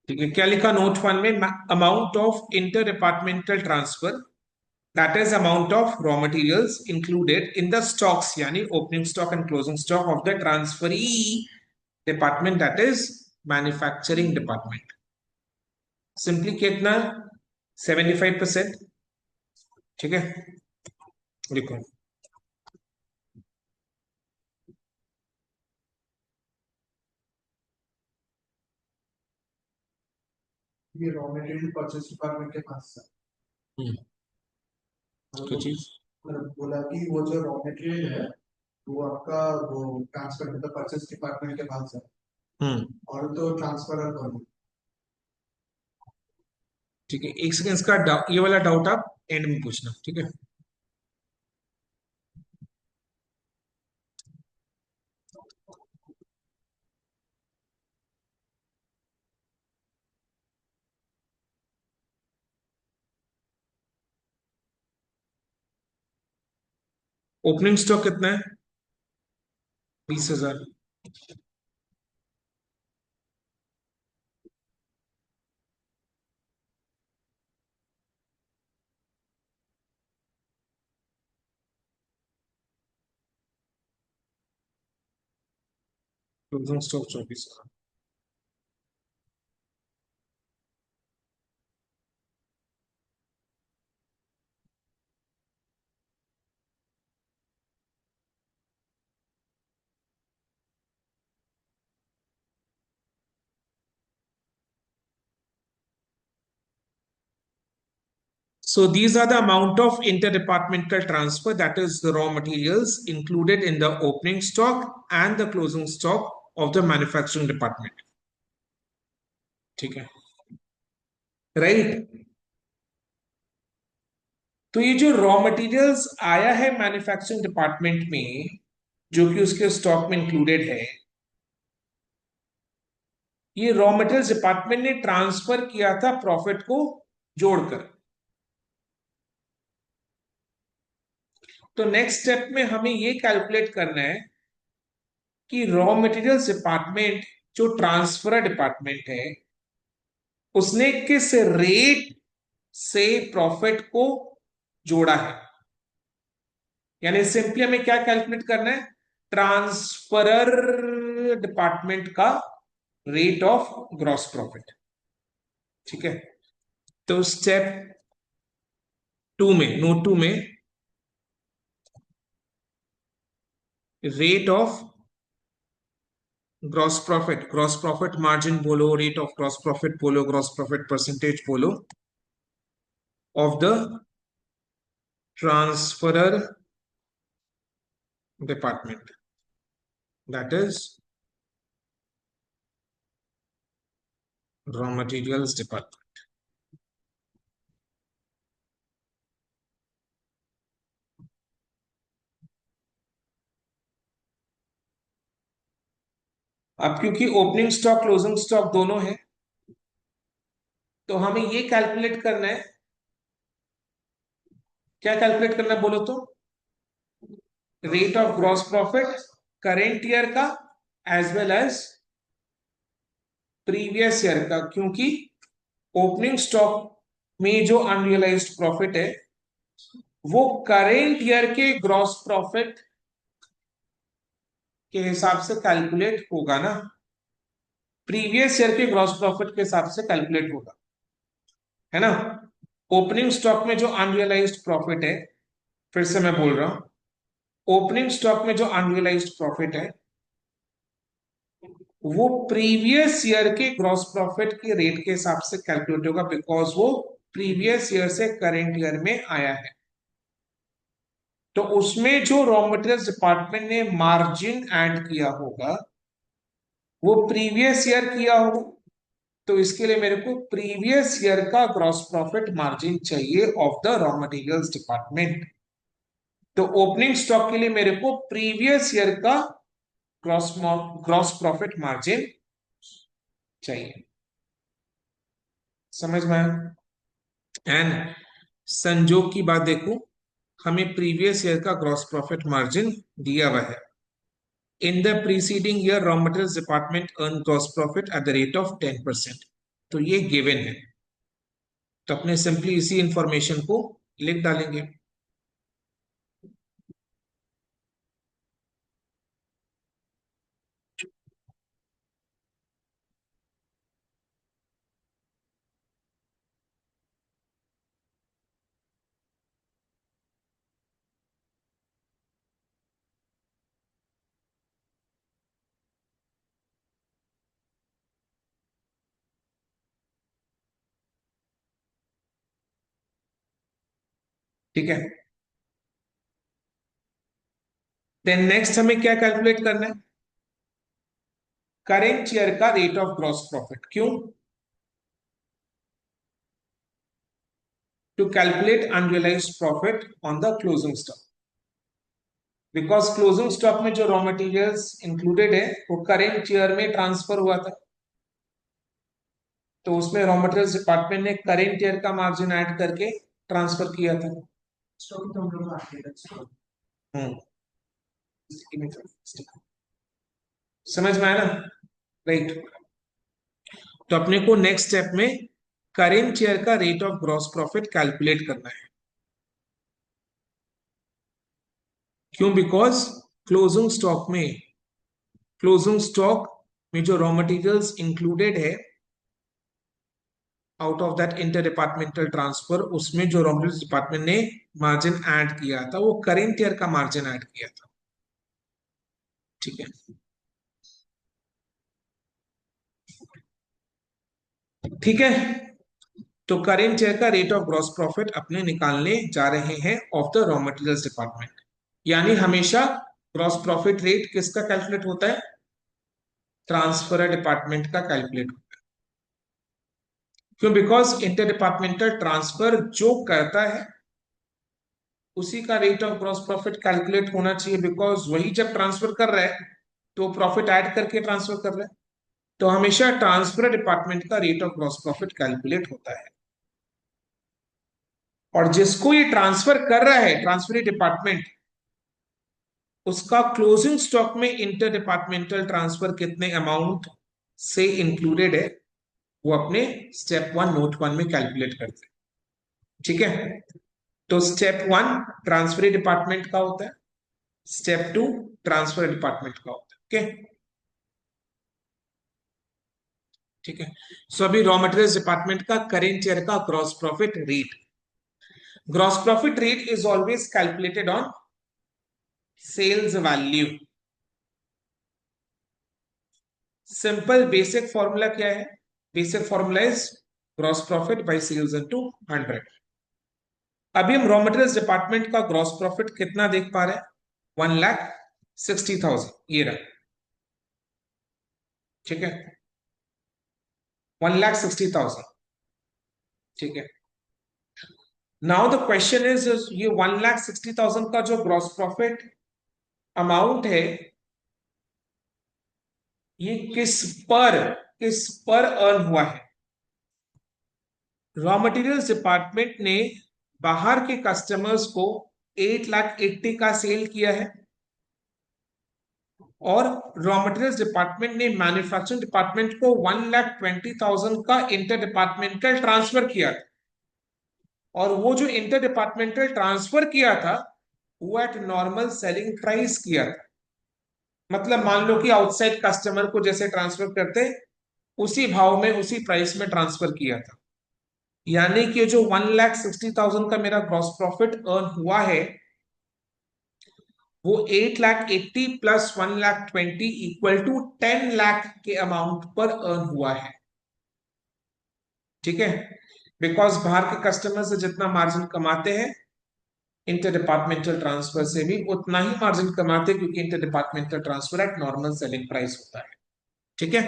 ठीक है, क्या लिखा नोट 1 में? Amount of inter departmental transfer, that is amount of raw materials included in the stocks, yani opening stock and closing stock of the transferee department, that is manufacturing department। Simply कितना? 75%। ठीक है, लिखो। ये raw material purchase department के पास था। क्या चीज? मतलब बोला कि वो जो रॉ मटेरियल है वो आपका वो ट्रांसफर मतलब परचेस डिपार्टमेंट के पास है और तो ट्रांसफर करो। ठीक है, एक सेकंड, इसका ये वाला डाउट आप एंड में पूछना। ठीक है, ओपनिंग स्टॉक कितना है? 20,000। Closing stock 24,000। So these are the amount of interdepartmental transfer, that is the raw materials included in the opening stock and the closing stock of the manufacturing department. ठीक है, right. तो ये जो raw materials आया है manufacturing department में, जो कि उसके स्टॉक में इंक्लूडेड है, ये रॉ मटेरियल्स डिपार्टमेंट ने ट्रांसफर किया था प्रॉफिट को जोड़कर। तो नेक्स्ट स्टेप में हमें ये कैलकुलेट करना है कि रॉ मटेरियल्स डिपार्टमेंट जो ट्रांसफर डिपार्टमेंट है, उसने किस रेट से प्रॉफिट को जोड़ा है। यानी सिंपली हमें क्या कैलकुलेट करना है? ट्रांसफरर डिपार्टमेंट का रेट ऑफ ग्रॉस प्रॉफिट। ठीक है, तो स्टेप 2 में, नोट 2 में, rate of gross profit margin बोलो, रेट ऑफ ग्रॉस प्रॉफिट बोलो, ग्रॉस प्रॉफिट परसेंटेज बोलो, of the transferor department, that is raw materials department. अब क्योंकि ओपनिंग स्टॉक क्लोजिंग स्टॉक दोनों है, तो हमें ये कैलकुलेट करना है। क्या कैलकुलेट करना है बोलो तो? Rate of gross profit current year का as well as previous year का, क्योंकि ओपनिंग स्टॉक में जो अनरियलाइज्ड प्रॉफिट है वो करेंट ईयर के ग्रॉस प्रॉफिट के हिसाब से कैलकुलेट होगा ना, प्रीवियस ईयर के ग्रॉस प्रॉफिट के हिसाब से कैलकुलेट होगा, है ना। ओपनिंग स्टॉक में जो अनरियलाइज्ड प्रॉफिट है, फिर से मैं बोल रहा हूं, ओपनिंग स्टॉक में जो अनरियलाइज्ड प्रॉफिट है वो प्रीवियस ईयर के ग्रॉस प्रॉफिट के रेट के हिसाब से कैलकुलेट होगा, बिकॉज वो प्रीवियस ईयर से करेंट ईयर में आया है। तो उसमें जो रॉ मटेरियल्स डिपार्टमेंट ने मार्जिन ऐड किया होगा वो प्रीवियस ईयर किया होगा। तो इसके लिए मेरे को प्रीवियस ईयर का ग्रॉस प्रॉफिट मार्जिन चाहिए of the raw materials department. तो ओपनिंग स्टॉक के लिए मेरे को प्रीवियस ईयर का ग्रॉस ग्रॉस प्रॉफिट मार्जिन चाहिए। समझ में आया? एंड संजोग की बात देखो, हमें प्रीवियस ईयर का ग्रॉस प्रॉफिट मार्जिन दिया हुआ है। In the preceding year raw materials department earn gross profit at the rate of 10%। तो ये गिवन है, तो अपने सिंपली इसी इंफॉर्मेशन को लिख डालेंगे। ठीक है, देन नेक्स्ट हमें क्या कैलकुलेट करना है? करेंट ईयर का रेट ऑफ ग्रॉस प्रॉफिट। क्यों? To calculate unrealised profit on the closing stock, because closing stock में जो रॉ मटेरियल्स इंक्लूडेड है वो करेंट ईयर में ट्रांसफर हुआ था, तो उसमें रॉ मटेरियल्स डिपार्टमेंट ने करेंट ईयर का मार्जिन ऐड करके ट्रांसफर किया था। स्टॉक तो हम लोग आते हैं। समझ में आया ना? राइट। तो अपने को नेक्स्ट स्टेप में करेंट ईयर का rate of gross profit calculate करना है। क्यों? बिकॉज क्लोजिंग स्टॉक में क्लोजिंग स्टॉक में जो रॉ मटेरियल्स इंक्लूडेड है out of that inter departmental transfer, उसमें जो रॉ मटेरियल्स डिपार्टमेंट ने मार्जिन ऐड किया था वो करेंट ईयर का मार्जिन ऐड किया था। ठीक है। ठीक है। तो करेंट ईयर का रेट ऑफ ग्रॉस प्रॉफिट अपने निकालने जा रहे हैं of the raw materials department. यानी हमेशा ग्रॉस प्रॉफिट रेट किसका कैलकुलेट होता है? ट्रांसफर डिपार्टमेंट का कैलकुलेट होता है। क्यों? बिकॉज इंटर डिपार्टमेंटल ट्रांसफर जो करता है उसी का rate of gross profit calculate होना चाहिए, बिकॉज वही जब ट्रांसफर कर रहा है तो प्रॉफिट ऐड करके ट्रांसफर कर रहा है। तो हमेशा ट्रांसफर डिपार्टमेंट का rate of gross profit calculate होता है। और जिसको ये ट्रांसफर कर रहा है ट्रांसफरी डिपार्टमेंट, उसका क्लोजिंग स्टॉक में इंटर डिपार्टमेंटल ट्रांसफर कितने अमाउंट से इंक्लूडेड है वो अपने स्टेप 1 नोट 1 में कैलकुलेट करते हैं। ठीक है। तो स्टेप 1 ट्रांसफरी डिपार्टमेंट का होता है, स्टेप 2 ट्रांसफर डिपार्टमेंट का होता है। ओके। ठीक है। सो अभी रॉ मटेरियल्स डिपार्टमेंट का करेंट ईयर का gross profit rate, gross profit rate is always calculated on sales value. Simple basic formula क्या है? Basic formula is gross profit by sales into 100। अभी हम रॉ मटेरियल्स डिपार्टमेंट का gross profit कितना देख पा रहे हैं? 1,60,000 ये रहा। ठीक है। 1,60,000। ठीक है। नाउ द क्वेश्चन इज, ये 1,60,000 का जो ग्रॉस प्रॉफिट अमाउंट है ये किस पर अर्न हुआ है? रॉ मटेरियल्स डिपार्टमेंट ने बाहर के कस्टमर्स को 8,80,000 का सेल किया है और रॉ मटेरियल्स डिपार्टमेंट ने मैन्युफैक्चरिंग डिपार्टमेंट को 1,20,000 का इंटर डिपार्टमेंटल ट्रांसफर किया था। और वो जो इंटर डिपार्टमेंटल ट्रांसफर किया था वो एट नॉर्मल सेलिंग प्राइस किया था। मतलब मान लो कि आउटसाइड कस्टमर को जैसे ट्रांसफर करते उसी भाव में उसी प्राइस में ट्रांसफर किया था। यानी कि जो 1,60,000 का मेरा ग्रॉस प्रॉफिट अर्न हुआ है वो 8,80,000 प्लस 1,20,000 इक्वल टू 10 लाख के अमाउंट पर अर्न हुआ है। ठीक है। बिकॉज बाहर के कस्टमर से जितना मार्जिन कमाते हैं इंटर डिपार्टमेंटल ट्रांसफर से भी उतना ही मार्जिन कमाते हैं, क्योंकि inter departmental transfer at normal selling price होता है। ठीक है।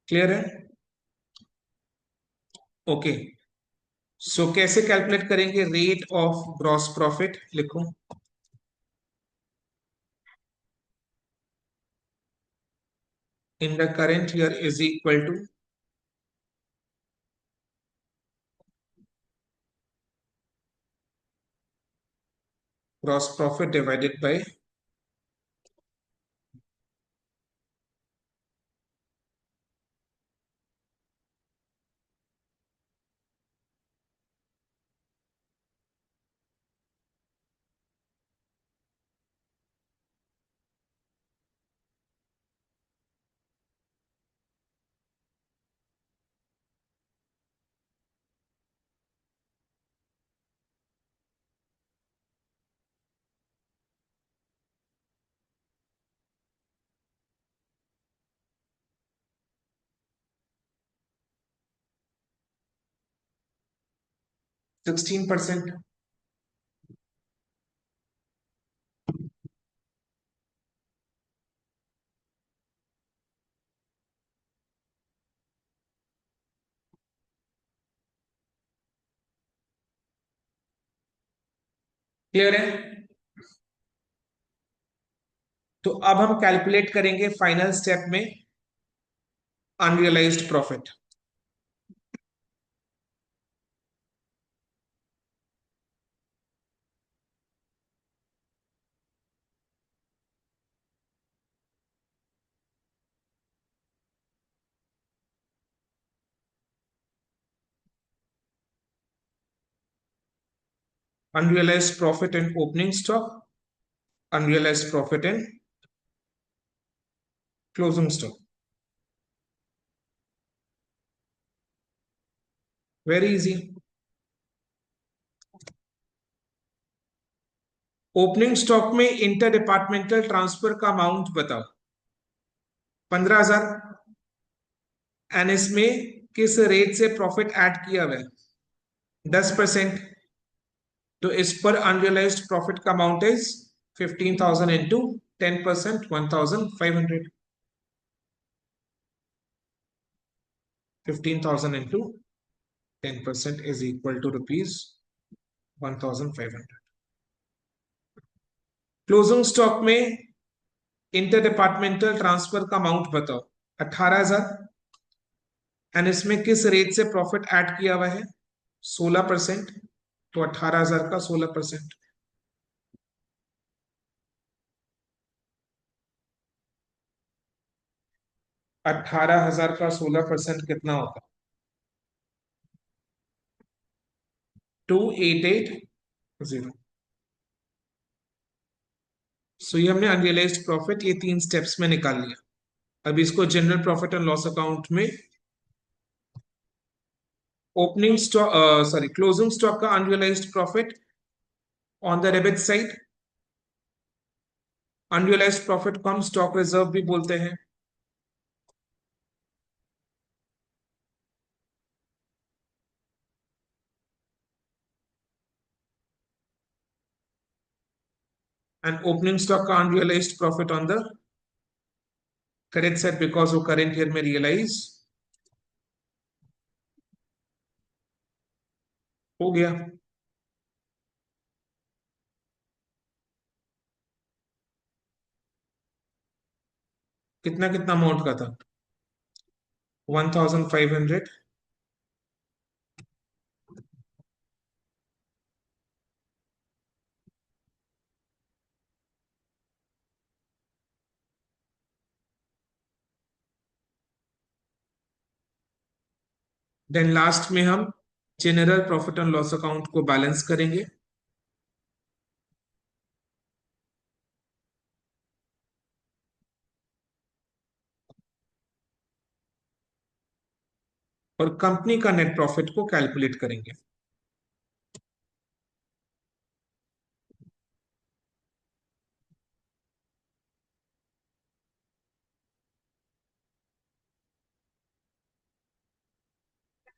क्लियर है? ओके। सो कैसे कैलकुलेट करेंगे रेट ऑफ ग्रॉस प्रॉफिट? लिखो, in the current year is equal to gross profit divided by 16%। Clear है? तो अब हम कैलकुलेट करेंगे फाइनल स्टेप में unrealised profit. Unrealized profit in opening stock, unrealized profit in closing stock. Very easy. Opening stock में inter departmental transfer का amount बताओ। 15,000। And इसमें किस रेट से प्रॉफिट ऐड किया हुआ है? 10%। तो इस पर अनरियलाइज्ड प्रॉफिट का amount is 15,000 into 10%, 1,500। 15,000 into 10% is equal to rupees 1,500। Closing stock में इंटर डिपार्टमेंटल ट्रांसफर का अमाउंट बताओ। 18,000। एंड इसमें किस रेट से प्रॉफिट ऐड किया हुआ है? 16%। तो 18,000 का 16%। 18,000 का 16% कितना होगा? 2,880। सो ये हमने अनरियलाइज्ड प्रॉफिट ये 3 स्टेप्स में निकाल लिया। अब इसको general profit and loss account में opening stock sorry closing stock का unrealised profit on the debit side. Unrealised profit को हम स्टॉक रिजर्व भी बोलते हैं। एंड ओपनिंग स्टॉक का unrealised profit on the credit side because वो करेंट ईयर में रियलाइज हो गया। कितना कितना अमाउंट का था? 1,500। देन लास्ट में हम general profit and loss account को बैलेंस करेंगे। और कंपनी का नेट प्रॉफिट को कैलकुलेट करेंगे।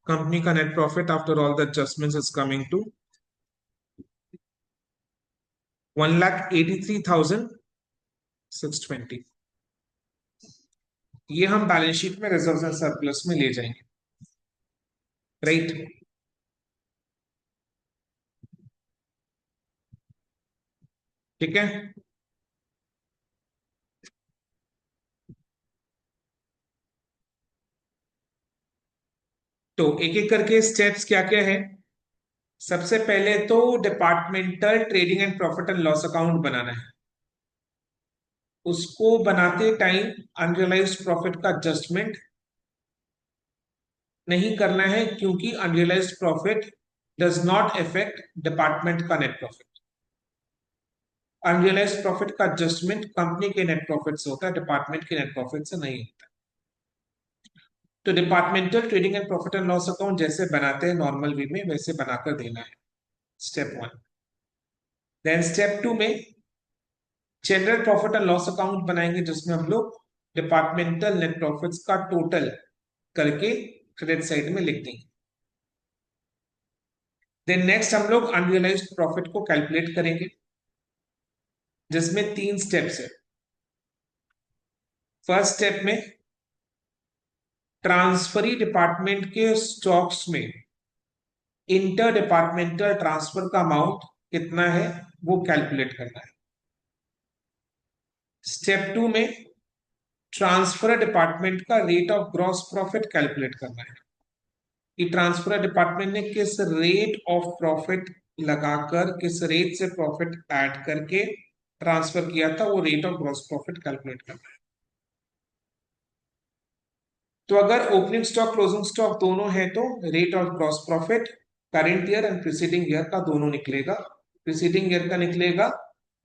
कंपनी का net profit after all the adjustments is coming to 1,83,620। ये हम बैलेंस शीट में रिजर्व एंड सरप्लस में ले जाएंगे। राइट। ठीक है। तो एक एक करके स्टेप्स क्या क्या है। सबसे पहले तो departmental trading and profit and loss account बनाना है। उसको बनाते टाइम अनरियलाइज्ड प्रॉफिट का एडजस्टमेंट नहीं करना है क्योंकि unrealised profit does not affect department का नेट प्रॉफिट। अनरियलाइज्ड प्रॉफिट का एडजस्टमेंट कंपनी के नेट प्रॉफिट से होता है, डिपार्टमेंट के नेट प्रॉफिट से नहीं होता। तो departmental trading and profit and loss account जैसे बनाते हैं नॉर्मल वे में वैसे बनाकर देना है। स्टेप 1। देन स्टेप 2 में general profit and loss account बनाएंगे जिसमें हम लोग डिपार्टमेंटल नेट प्रॉफिट्स का टोटल करके क्रेडिट साइड में लिख देंगे। देन नेक्स्ट हम लोग अनरियलाइज्ड प्रॉफिट को कैलकुलेट करेंगे जिसमें 3 स्टेप्स है। फर्स्ट स्टेप में ट्रांसफरी डिपार्टमेंट के स्टॉक्स में इंटर डिपार्टमेंटल ट्रांसफर का अमाउंट कितना है वो कैलकुलेट करना है। स्टेप 2 में ट्रांसफर डिपार्टमेंट का rate of gross profit calculate करना है कि ट्रांसफर डिपार्टमेंट ने किस रेट ऑफ प्रॉफिट लगाकर किस रेट से प्रॉफिट ऐड करके ट्रांसफर किया था, वो rate of gross profit calculate करना है। तो अगर ओपनिंग स्टॉक क्लोजिंग स्टॉक दोनों है तो rate of gross profit current year and preceding year का दोनों निकलेगा। प्रीसीडिंग ईयर का निकलेगा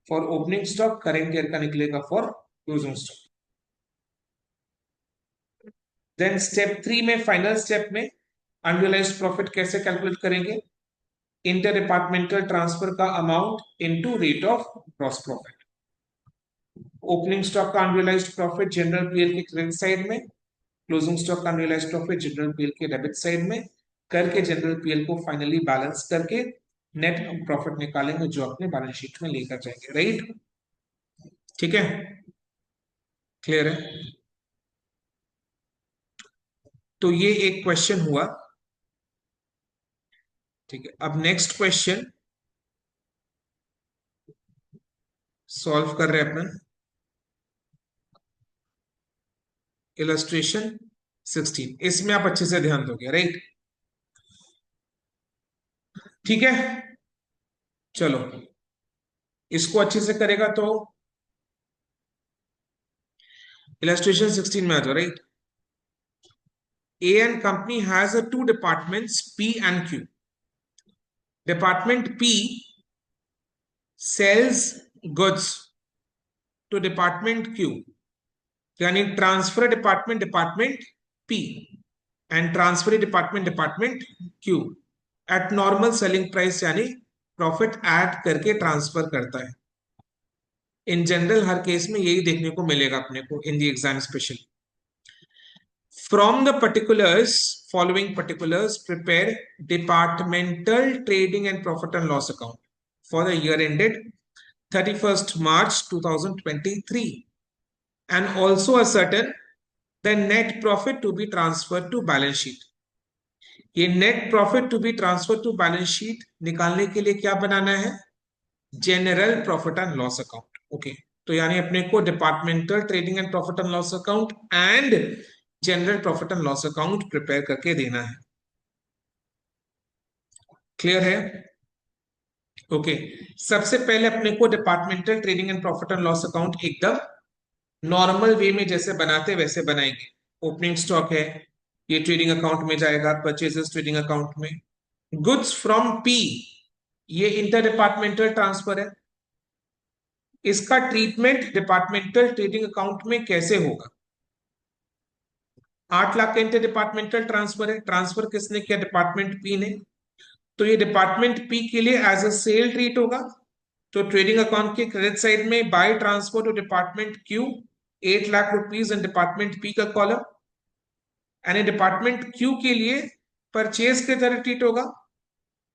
for opening stock, current year का निकलेगा for closing stock. Then step 3 में, फाइनल स्टेप में, अनरियलाइज्ड प्रॉफिट कैसे कैलकुलेट करेंगे? इंटर डिपार्टमेंटल ट्रांसफर का amount into rate of gross profit. Opening stock का अनरियलाइज्ड प्रॉफिट जनरल पीएल के क्रेडिट साइड में, क्लोजिंग स्टॉक का अनरियलाइज्ड प्रॉफिट जनरल पीएल के डेबिट साइड में, करके जनरल पीएल को फाइनली बैलेंस करके नेट प्रॉफिट निकालेंगे जो अपने बैलेंस शीट में लेकर जाएंगे। राइट, ठीक है, क्लियर है? तो ये एक क्वेश्चन हुआ। ठीक है, अब नेक्स्ट क्वेश्चन सॉल्व कर रहे हैं अपन। इलस्ट्रेशन 16, इसमें आप अच्छे से ध्यान दोगे। राइट, ठीक है, चलो इसको अच्छे से करेगा तो इलस्ट्रेशन 16 में आ जाओ। Right, A and company has a two departments P and Q. Department P sells goods to department Q, यानी transfer department department P and transfer department department Q eight normal selling price, यानी profit add करके transfer करता है। In general her case में यही देखने को मिलेगा अपने को in the exam special. From the particulars, following particulars, prepare departmental trading and profit and loss account for the year ended 31st March 2023 and also ascertain the net profit to be transferred to balance sheet. ये net profit to be transferred to balance sheet निकालने के लिए क्या बनाना है? General profit and loss account. Okay, तो यानी अपने को departmental trading and profit and loss account and general profit and loss account prepare करके देना है। क्लियर है? ओके, सबसे पहले अपने को departmental trading and profit and loss account एकदम नॉर्मल वे में जैसे बनाते वैसे बनाएंगे। ओपनिंग स्टॉक है, ये ट्रेडिंग अकाउंट में जाएगा, परचेजेस ट्रेडिंग अकाउंट में। गुड्स फ्रॉम पी, ये इंटर डिपार्टमेंटल ट्रांसफर है, इसका ट्रीटमेंट डिपार्टमेंटल ट्रेडिंग अकाउंट में कैसे होगा? 8 लाख का इंटर डिपार्टमेंटल ट्रांसफर है, ट्रांसफर किसने किया? डिपार्टमेंट पी ने। तो ये डिपार्टमेंट पी के लिए एज अ सेल ट्रीट होगा। तो ट्रेडिंग अकाउंट के क्रेडिट साइड में by transfer to department Q 8 lakh rupees in department P का कॉलम, यानी डिपार्टमेंट क्यू के लिए परचेज के तरह ट्रीट होगा।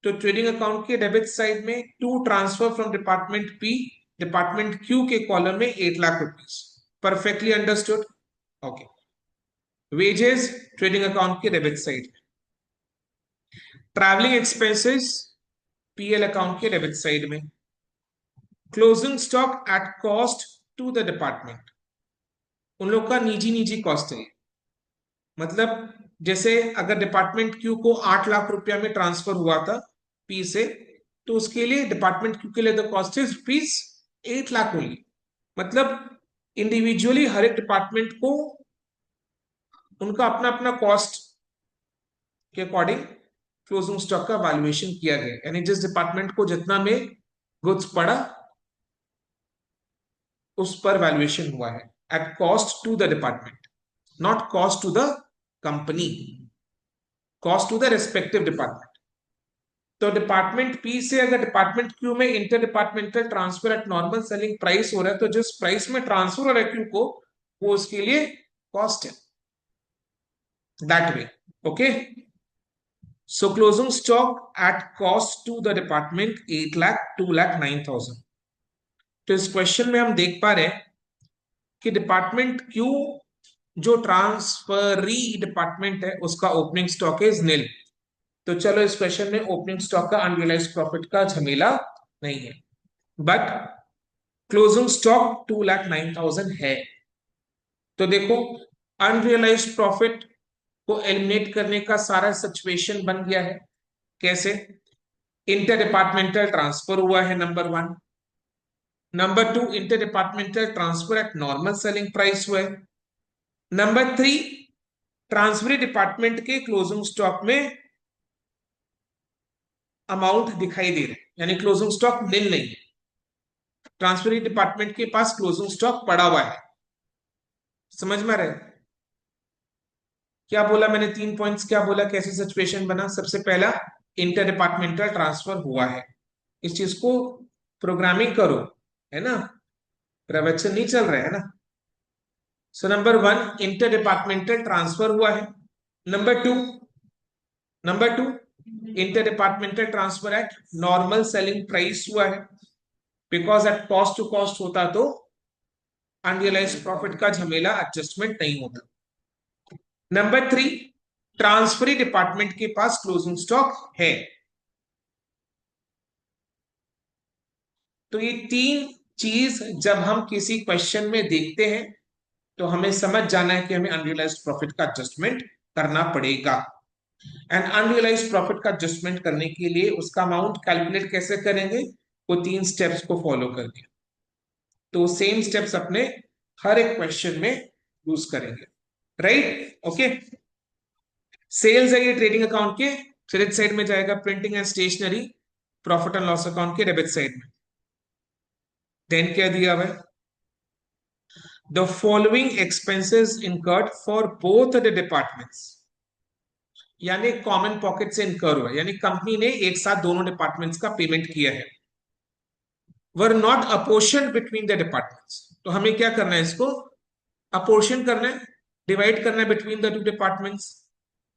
तो ट्रेडिंग अकाउंट के डेबिट साइड में to transfer from department P department Q के कॉलम में 8 lakh rupees. Perfectly understood? Okay, wages trading account के डेबिट साइड में, ट्रैवलिंग एक्सपेंसेस पीएल अकाउंट के डेबिट साइड में, closing stock at cost to the department, उन लोग का निजी निजी कॉस्ट है। मतलब जैसे अगर डिपार्टमेंट क्यू को 8 लाख रुपया में ट्रांसफर हुआ था पी से, तो उसके लिए डिपार्टमेंट क्यू के लिए the cost is rupees 8 lakh only. मतलब इंडिविजुअली हर एक डिपार्टमेंट को उनका अपना अपना कॉस्ट के अकॉर्डिंग क्लोजिंग स्टॉक का वैल्यूएशन किया गया, यानी जिस डिपार्टमेंट को जितना में गुड्स पड़ा उस पर वैल्यूएशन हुआ है at cost to the department, not cost to the company, cost to the respective department. तो डिपार्टमेंट पी से अगर डिपार्टमेंट क्यू में inter departmental transfer at normal selling price हो रहा है, तो जिस प्राइस में ट्रांसफर हो रहा है क्यू को, वो उसके लिए कॉस्ट है, that way. Okay, so closing stock at cost to the department 8 lakh 2 lakh 9,000। तो इस क्वेश्चन में हम देख पा रहे हैं कि डिपार्टमेंट क्यू जो ट्रांसफरी डिपार्टमेंट है उसका ओपनिंग स्टॉक इज नील। तो चलो इस क्वेश्चन में ओपनिंग स्टॉक का अनरियलाइज्ड प्रॉफिट का झमेला नहीं है, बट क्लोजिंग स्टॉक 2,09,000 है। तो देखो अनरियलाइज्ड प्रॉफिट को एलिमिनेट करने का सारा सिचुएशन बन गया है। कैसे? इंटर डिपार्टमेंटल ट्रांसफर हुआ है, number 1। Number 2, inter departmental transfer at normal selling price हुआ है। नंबर 3, ट्रांसफरी डिपार्टमेंट के क्लोजिंग स्टॉक में अमाउंट दिखाई दे रहा है, यानी क्लोजिंग स्टॉक निल नहीं है। ट्रांसफर डिपार्टमेंट के पास क्लोजिंग स्टॉक पड़ा हुआ है। समझ में आ रहा है क्या बोला मैंने? 3 पॉइंट्स क्या बोला, कैसे सिचुएशन बना? सबसे पहला, इंटर डिपार्टमेंटल ट्रांसफर हुआ है, इस चीज को प्रोग्रामिंग करो, है ना, प्रवचन नहीं चल रहा है ना। So number 1, inter departmental transfer हुआ है। Number two, inter departmental transfer at normal selling price हुआ है, because at cost to cost होता तो अनरियलाइज प्रॉफिट का झमेला एडजस्टमेंट नहीं होता। नंबर 3, ट्रांसफरी डिपार्टमेंट के पास क्लोजिंग स्टॉक है। तो ये तीन चीज जब हम किसी क्वेश्चन में देखते हैं तो हमें समझ जाना है कि हमें अनरियलाइज्ड प्रॉफिट का एडजस्टमेंट करना पड़ेगा। एंड अनरियलाइज्ड प्रॉफिट का एडजस्टमेंट करने के लिए उसका अमाउंट कैलकुलेट कैसे करेंगे? वो 3 स्टेप्स को फॉलो करके। तो सेम स्टेप्स अपने हर एक क्वेश्चन में यूज करेंगे, राइट? ओके, सेल्स है ये ट्रेडिंग अकाउंट के क्रेडिट साइड में जाएगा, printing and stationery profit and loss account के डेबिट साइड में। देन क्या दिया हुआ है? The following expenses incurred for both the departments, यानी कॉमन पॉकेट से इनकर हुआ, यानी कंपनी ने एक साथ दोनों डिपार्टमेंट्स का पेमेंट किया है, were not apportion between the departments. तो हमें क्या करना है? इसको अपोर्शन करना है, डिवाइड करना है between the two departments.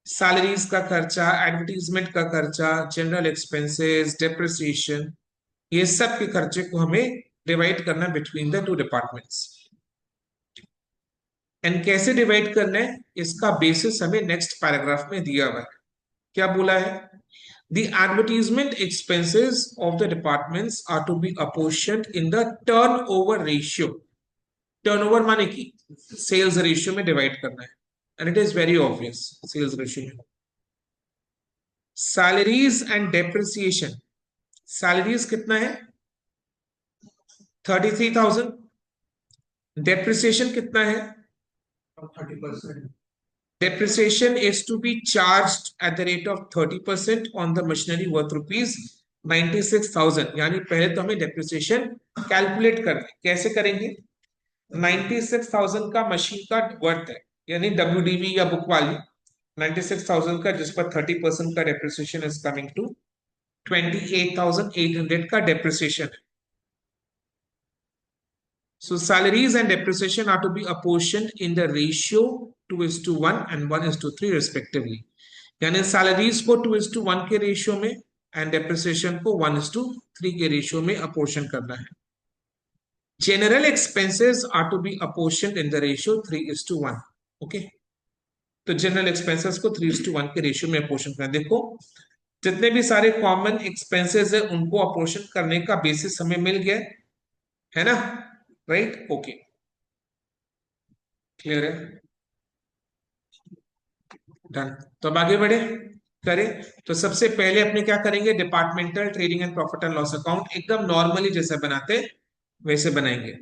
Salaries का खर्चा, एडवर्टीजमेंट का खर्चा, जनरल एक्सपेंसेस, डेप्रिसिएशन, ये सब के खर्चे को हमें डिवाइड करना between the two departments. And कैसे डिवाइड करना है इसका बेसिस हमें नेक्स्ट पैराग्राफ में दिया हुआ है। क्या बोला है? The advertisement expenses of the departments are to be apportioned in the turnover ratio. Turnover माने कि sales ratio में डिवाइड करना है, and it is very obvious sales ratio में। Salaries and depreciation, salaries कितना है? 33,000। depreciation कितना है? 30%। Depreciation is to be charged at the rate of 30% on the machinery worth rupees 96,000। यानी पहले तो हमें depreciation कैलकुलेट करना है। कैसे करेंगे? 96,000 का मशीन का वर्थ है, यानी WDV या बुक वाली 96,000 का, जिस पर 30% का डेप्रिसिएशन इज कमिंग टू 28,800 का डेप्रिसिएशन है। So salaries and depreciation are to be apportioned in the ratio 2:1 and 1:3 respectively. यानी salaries को 2:1 के रेशियो में एंड depreciation को 1:3 के रेशियो में अपोर्शन करना है। General expenses are to be apportioned in the ratio 3:1. Okay? तो जनरल एक्सपेंसेस को 3:1 के रेशियो में अपोर्शन करना। देखो जितने भी सारे कॉमन एक्सपेंसेस है उनको अपोर्शन करने का बेसिस हमें मिल गया है ना, राइट? ओके, क्लियर है, डन। तो अब आगे बढ़े, करें। तो सबसे पहले अपने क्या करेंगे? Departmental trading and profit and loss account एकदम नॉर्मली जैसे बनाते वैसे बनाएंगे।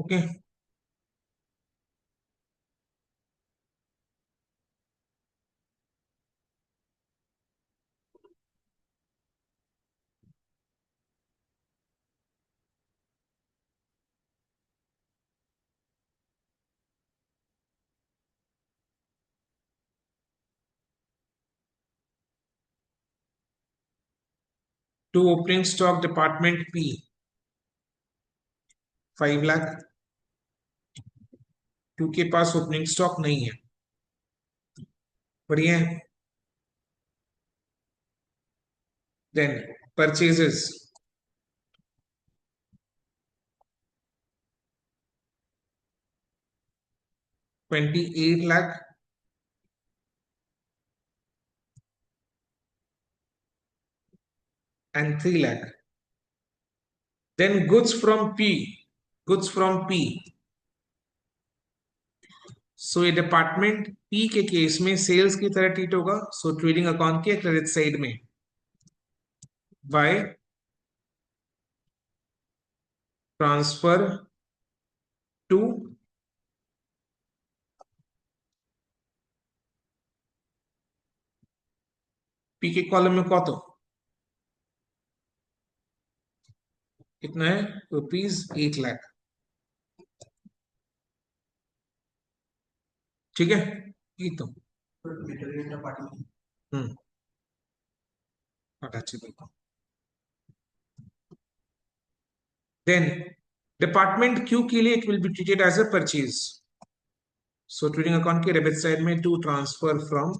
Okay. To opening stock department P 5 lakh. टू के पास ओपनिंग स्टॉक नहीं है, बढ़िया है। Then purchases 28 lakh and 3 lakh. Then goods from P. Goods from P. सो ये डिपार्टमेंट पी के केस में सेल्स की तरह ट्रीट होगा। सो ट्रेडिंग अकाउंट के क्रेडिट साइड में बाय ट्रांसफर टू पी के कॉलम में कौन तो कितना है, ₹8 लाख। ठीक है, ये तो हम्म अच्छी बात। देन डिपार्टमेंट क्यू के लिए it will be treated as a purchase. So trading account के डेबिट साइड में to transfer from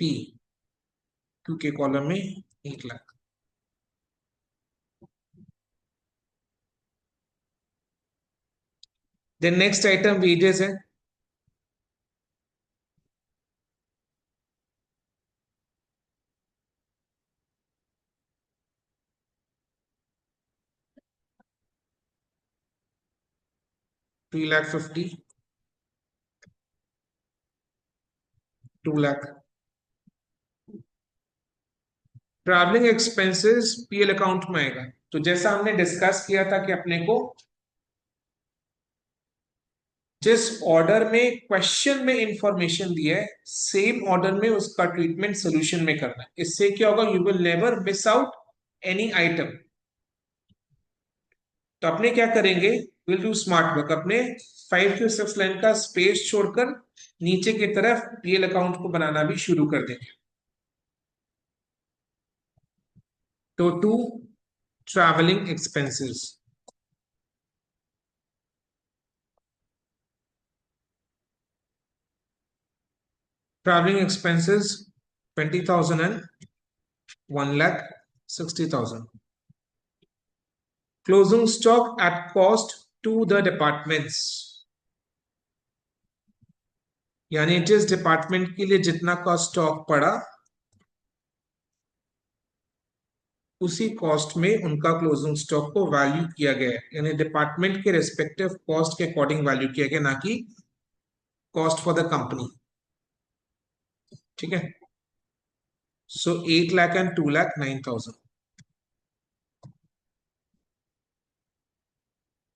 P Q के कॉलम में 8 lakh. Then next item wages है। ₹3,50,000 2 lakh. Travelling expenses PL account में आएगा। तो जैसा हमने डिस्कस किया था कि अपने को जिस ऑर्डर में क्वेश्चन में इंफॉर्मेशन दिया है सेम ऑर्डर में उसका ट्रीटमेंट सोल्यूशन में करना है। इससे क्या होगा, you will never miss out any item. तो अपने क्या करेंगे, विल डू स्मार्ट वर्क। अपने 5 to 6 लाइन का स्पेस छोड़कर नीचे की तरफ पीएल अकाउंट को बनाना भी शुरू कर देंगे। तो to travelling expenses traveling expenses 20,000 and 1,60,000. Closing stock at cost to the departments, यानी जिस डिपार्टमेंट के लिए जितना का स्टॉक पड़ा उसी कॉस्ट में उनका क्लोजिंग स्टॉक को वैल्यू किया गया है। यानी डिपार्टमेंट के रेस्पेक्टिव कॉस्ट के अकॉर्डिंग वैल्यू किया गया, ना कि कॉस्ट फॉर द कंपनी। ठीक है। सो 8 lakh and 2,09,000.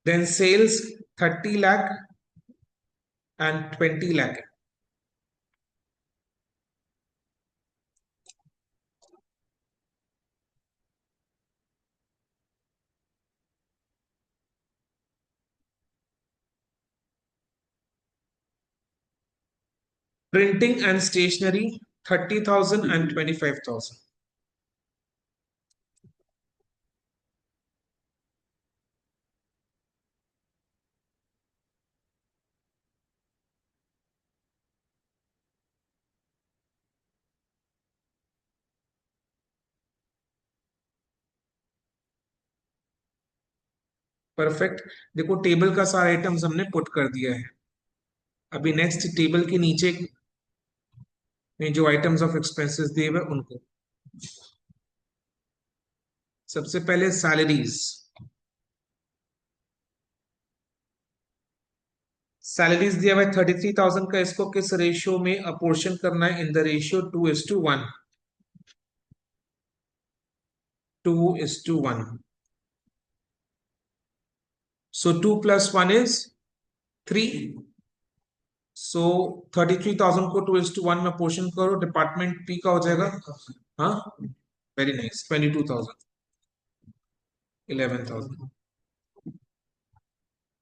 Then sales 30 lakh and 20 lakh. Printing and stationery 30,000 and 25,000. Perfect. देखो टेबल का सारा आइटम्स हमने पुट कर दिया है। अभी नेक्स्ट टेबल के नीचे में जो आइटम्स ऑफ एक्सपेंसेस दिए हुए उनको, सबसे पहले सैलरीज। सैलरीज दिया हुआ है 33,000 का। इसको किस रेशियो में अपोर्शन करना है, in the ratio 2:1। 2:1। So 2 plus 1 is 3. So 33,000 को 2:1 में पोर्शन करो, डिपार्टमेंट पी का हो जाएगा, हाँ, very nice, 22,000, 11,000.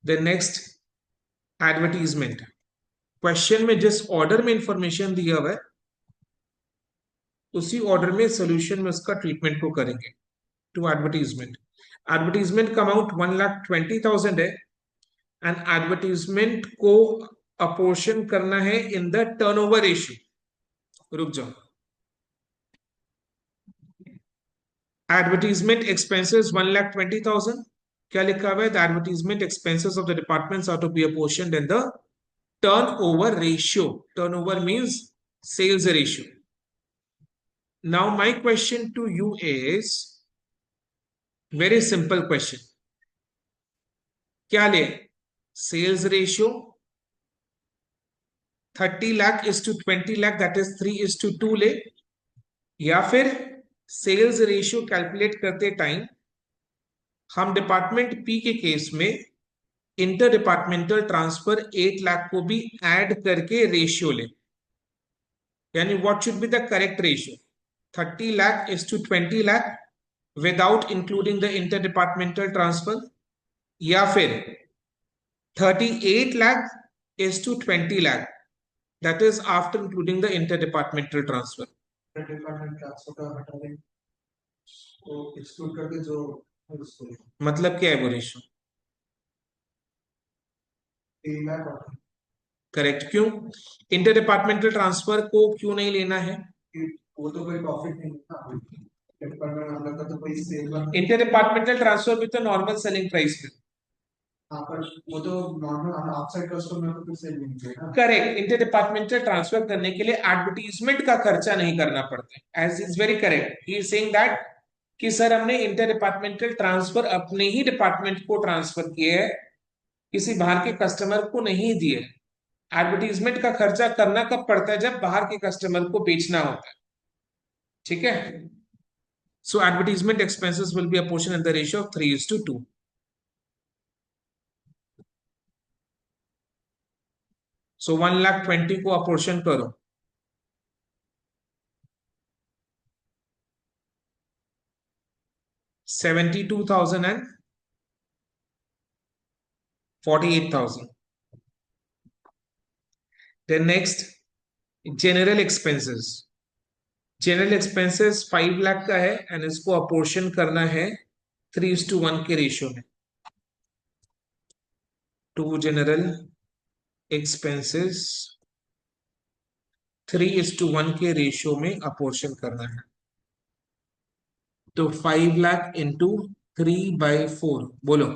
Then next advertisement. Question में जिस ऑर्डर में इंफॉर्मेशन दिया हुआ है उसी ऑर्डर में सोल्यूशन में उसका ट्रीटमेंट को करेंगे. To advertisement. एडवर्टीजमेंट का अमाउंट 1,20,000 है एंड एडवर्टीजमेंट को अपोर्शन करना है इन द टर्नओवर रेशियो. रुक जाओ. Advertisement expenses 1,20,000. क्या लिखा हुआ है? The advertisement expenses of the departments are to be apportioned in the turnover ratio. Turnover means sales ratio. Now my question to you is very simple question. क्या ले? Sales ratio 30 lakh is to 20 lakh, that is 3:2 ले, या फिर sales ratio calculate करते time हम department P के case में inter departmental transfer 8 lakh को भी ऐड करके रेशियो ले. यानी what should be the correct ratio? 30 lakh is to 20 lakh without including the interdepartmental transfer, या फिर 38 lakh is to 20 lakh, that is after including the interdepartmental transfer. Department transfer का हटा दें तो एक्सक्लूड करके जो उसको मतलब क्या है वो रेशियो? 3 लाख और करेक्ट. क्यों इंटर डिपार्टमेंटल ट्रांसफर को क्यों नहीं लेना है? वो तो कोई प्रॉफिट नहीं था. डिपार्टमेंट हम लोग का तो कोई सेल. इंटर डिपार्टमेंटल ट्रांसफर भी तो नॉर्मल सेलिंग प्राइस पे. हाँ पर वो तो नॉर्मल आउटसाइड कस्टमर को तो सेल नहीं किया ना. करेक्ट. इंटर डिपार्टमेंटल ट्रांसफर करने के लिए एडवर्टीजमेंट का खर्चा नहीं करना पड़ता है. As is very correct. He is saying that कि सर हमने इंटर डिपार्टमेंटल ट्रांसफर अपने ही डिपार्टमेंट को ट्रांसफर किए है, किसी बाहर के कस्टमर को नहीं दिए. एडवर्टीजमेंट का खर्चा करना कब पड़ता है? जब बाहर के कस्टमर को बेचना होता है. ठीक है. So advertisement expenses will be apportion in the ratio of 3:2. So 1,20,000 को अपोर्शन करो. 72,000 and 48,000. Then next, general expenses. General expenses 5 lakh का है एंड इसको अपोर्शन करना है 3:1 के रेशियो में. टू जनरल एक्सपेंसेस 3:1 के रेशियो में अपोर्शन करना है. तो 5 लाख इंटू 3/4, बोलो.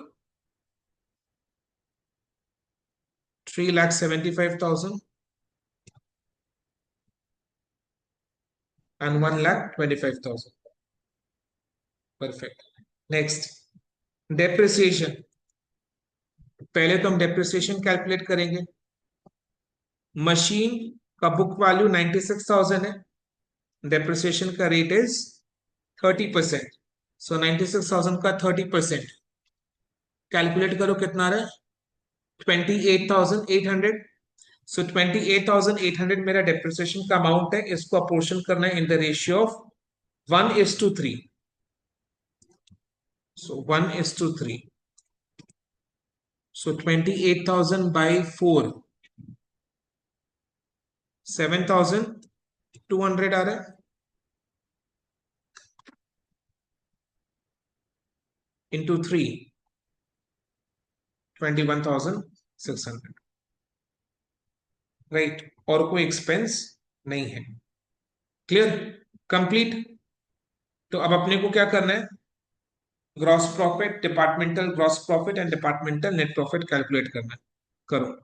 3,75,000 and 1,25,000. परफेक्ट. Next, depreciation. पहले तो हम डेप्रिसिएशन कैलकुलेट करेंगे. मशीन का बुक वैल्यू 96,000 है, डेप्रिसिएशन का रेट इज 30%. सो 96,000 का 30% कैलकुलेट करो कितना आ रहा है? 28,800. सो 28,800 मेरा डेप्रिसिएशन का अमाउंट है. इसको अपोर्शन करना है in the ratio of 1:3. So 1:3. So 28,000 by 4, 7,200 आ रहा है, इंटू 3, 21,600. राइट. और कोई एक्सपेंस नहीं है. क्लियर? कंप्लीट. तो अब अपने को क्या करना है? Gross profit, departmental gross profit and departmental net profit calculate करना है. करो.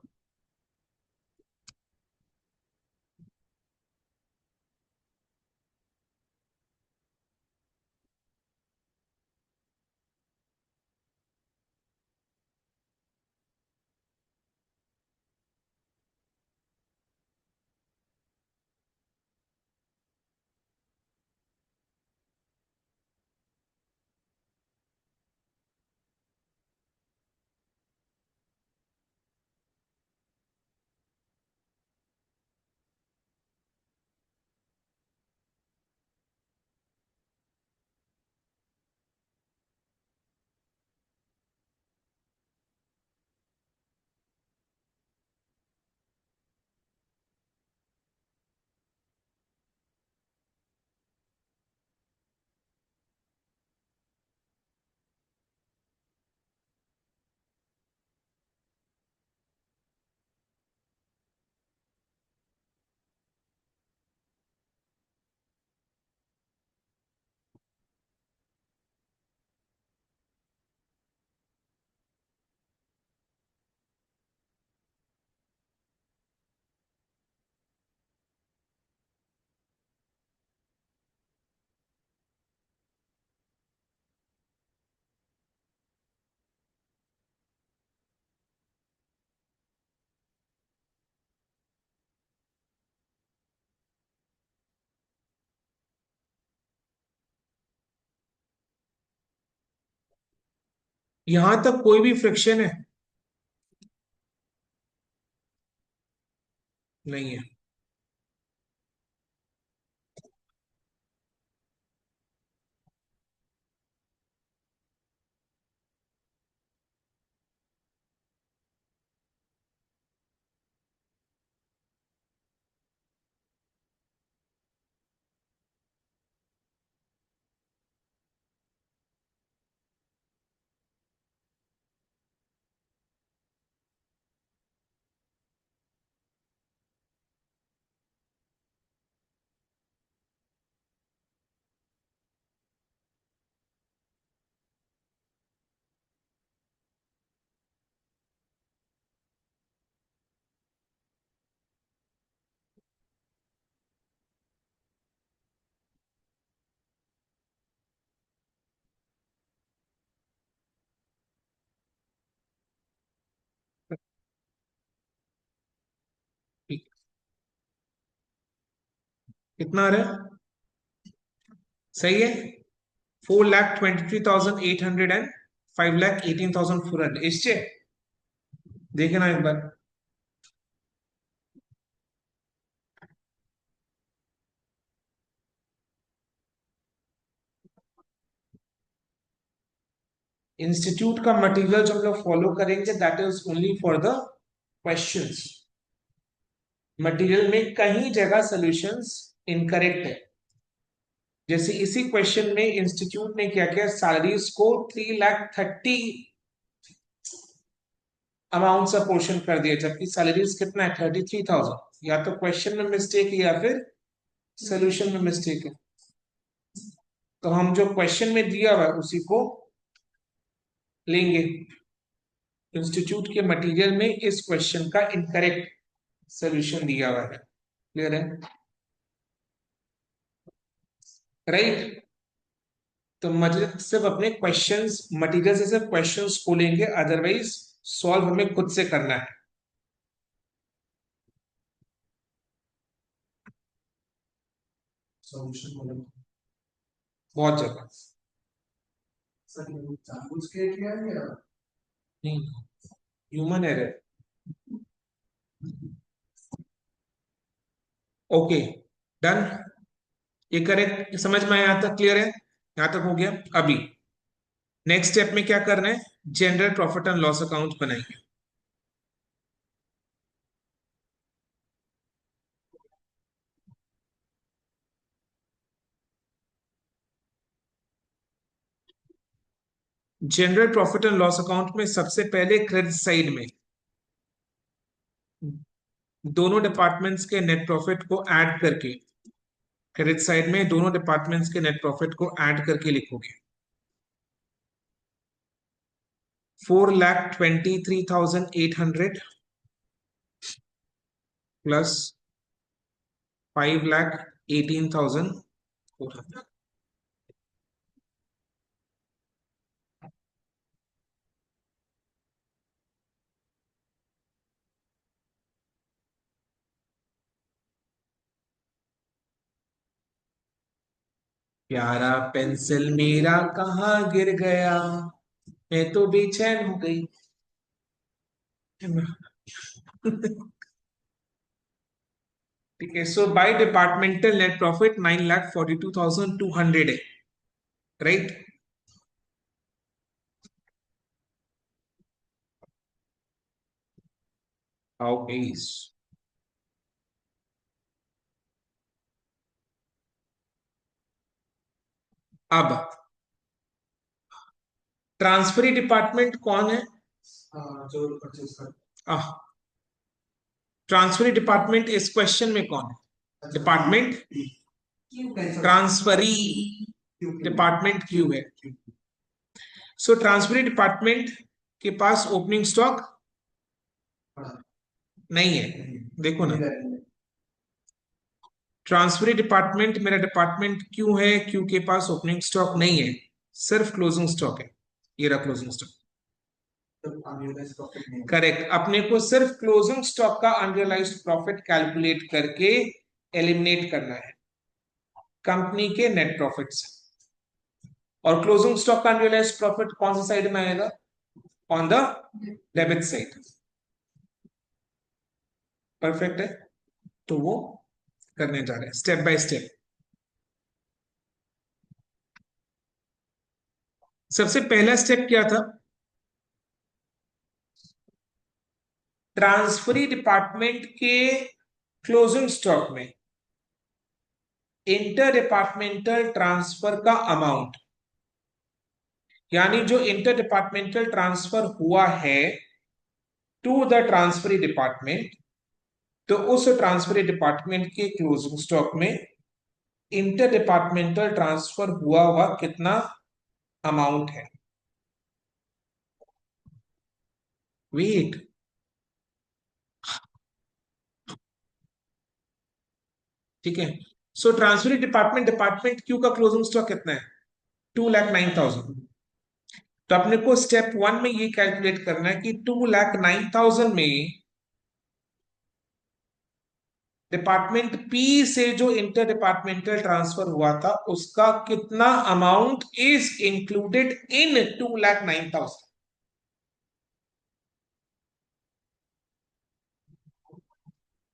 यहां तक कोई भी फ्रिक्शन है? नहीं है। ठीक। कितना आ रहा है? सही है। 4,23,800 एंड 5,18,400 इससे देखे ना एक बार। इंस्टीट्यूट का मटेरियल जो हम लोग फॉलो करेंगे that is only for the questions. Material में कहीं जगह सॉल्यूशंस इनकरेक्ट है। जैसे इसी क्वेश्चन में इंस्टीट्यूट ने क्या किया, सैलरीज को 3,30,000 अमाउंट सा पोर्शन कर दिया, जबकि सैलरीज कितना है 33,000। या तो क्वेश्चन में मिस्टेक है या फिर सोल्यूशन में मिस्टेक है। तो हम जो क्वेश्चन में दिया हुआ है उसी को लेंगे। इंस्टीट्यूट के मटेरियल में इस क्वेश्चन का इनकरेक्ट सोल्यूशन दिया हुआ है। क्लियर है? राइट। तो मटेरियल सिर्फ अपने क्वेश्चंस, मटेरियल से सिर्फ क्वेश्चंस को लेंगे, अदरवाइज सॉल्व हमें खुद से करना है। सॉल्यूशन बोलो बहुत जगह सर, जानबूझ के किया है या नहीं, ह्यूमन एरर। Okay, done. ये करेक्ट, समझ में आया? यहां तक क्लियर है? यहां तक हो गया। अभी नेक्स्ट स्टेप में क्या करना है, general profit and loss account बनाएंगे। General profit and loss account में सबसे पहले क्रेडिट साइड में दोनों डिपार्टमेंट्स के नेट प्रॉफिट को ऐड करके, क्रेडिट साइड में दोनों डिपार्टमेंट्स के नेट प्रॉफिट को ऐड करके लिखोगे। 4,23,800 प्लस 5,18,400। प्यारा पेंसिल मेरा कहाँ गिर गया, मैं तो बेचैन हो गई। ठीक है, सो बाय डिपार्टमेंटल नेट प्रॉफिट 9,42,200 है। राइट। हाउ इज, अब ट्रांसफरी डिपार्टमेंट कौन है? जो परचेज कर ट्रांसफरी डिपार्टमेंट इस क्वेश्चन में कौन है? डिपार्टमेंट ट्रांसफरी डिपार्टमेंट क्यू है। सो ट्रांसफरी डिपार्टमेंट के पास ओपनिंग स्टॉक नहीं है। देखो ना, ट्रांसफरी डिपार्टमेंट मेरा डिपार्टमेंट क्यू है, क्यू के पास ओपनिंग स्टॉक नहीं है, सिर्फ क्लोजिंग स्टॉक है। ये रहा क्लोजिंग स्टॉक। करेक्ट, अपने को सिर्फ क्लोजिंग स्टॉक का अनरियलाइज्ड प्रॉफिट कैलकुलेट करके एलिमिनेट करना है कंपनी के नेट प्रॉफिट से। और क्लोजिंग स्टॉक का अनरियलाइज्ड प्रॉफिट कौन सी साइड में आएगा? On the debit side. Perfect है, तो वो करने जा रहे हैं स्टेप बाय स्टेप। सबसे पहला स्टेप क्या था? ट्रांसफरी डिपार्टमेंट के क्लोजिंग स्टॉक में इंटर डिपार्टमेंटल ट्रांसफर का अमाउंट, यानी जो इंटर डिपार्टमेंटल ट्रांसफर हुआ है टू द ट्रांसफरी डिपार्टमेंट, तो उस ट्रांसफरी डिपार्टमेंट के क्लोजिंग स्टॉक में इंटर डिपार्टमेंटल ट्रांसफर हुआ हुआ कितना अमाउंट है। वेट, ठीक है। सो ट्रांसफरी डिपार्टमेंट क्यू का क्लोजिंग स्टॉक कितना है? 2,09,000। तो अपने को स्टेप 1 में ये कैलकुलेट करना है कि 2,09,000 में डिपार्टमेंट पी से जो इंटर डिपार्टमेंटल ट्रांसफर हुआ था उसका कितना अमाउंट इज इंक्लूडेड इन 2,09,000।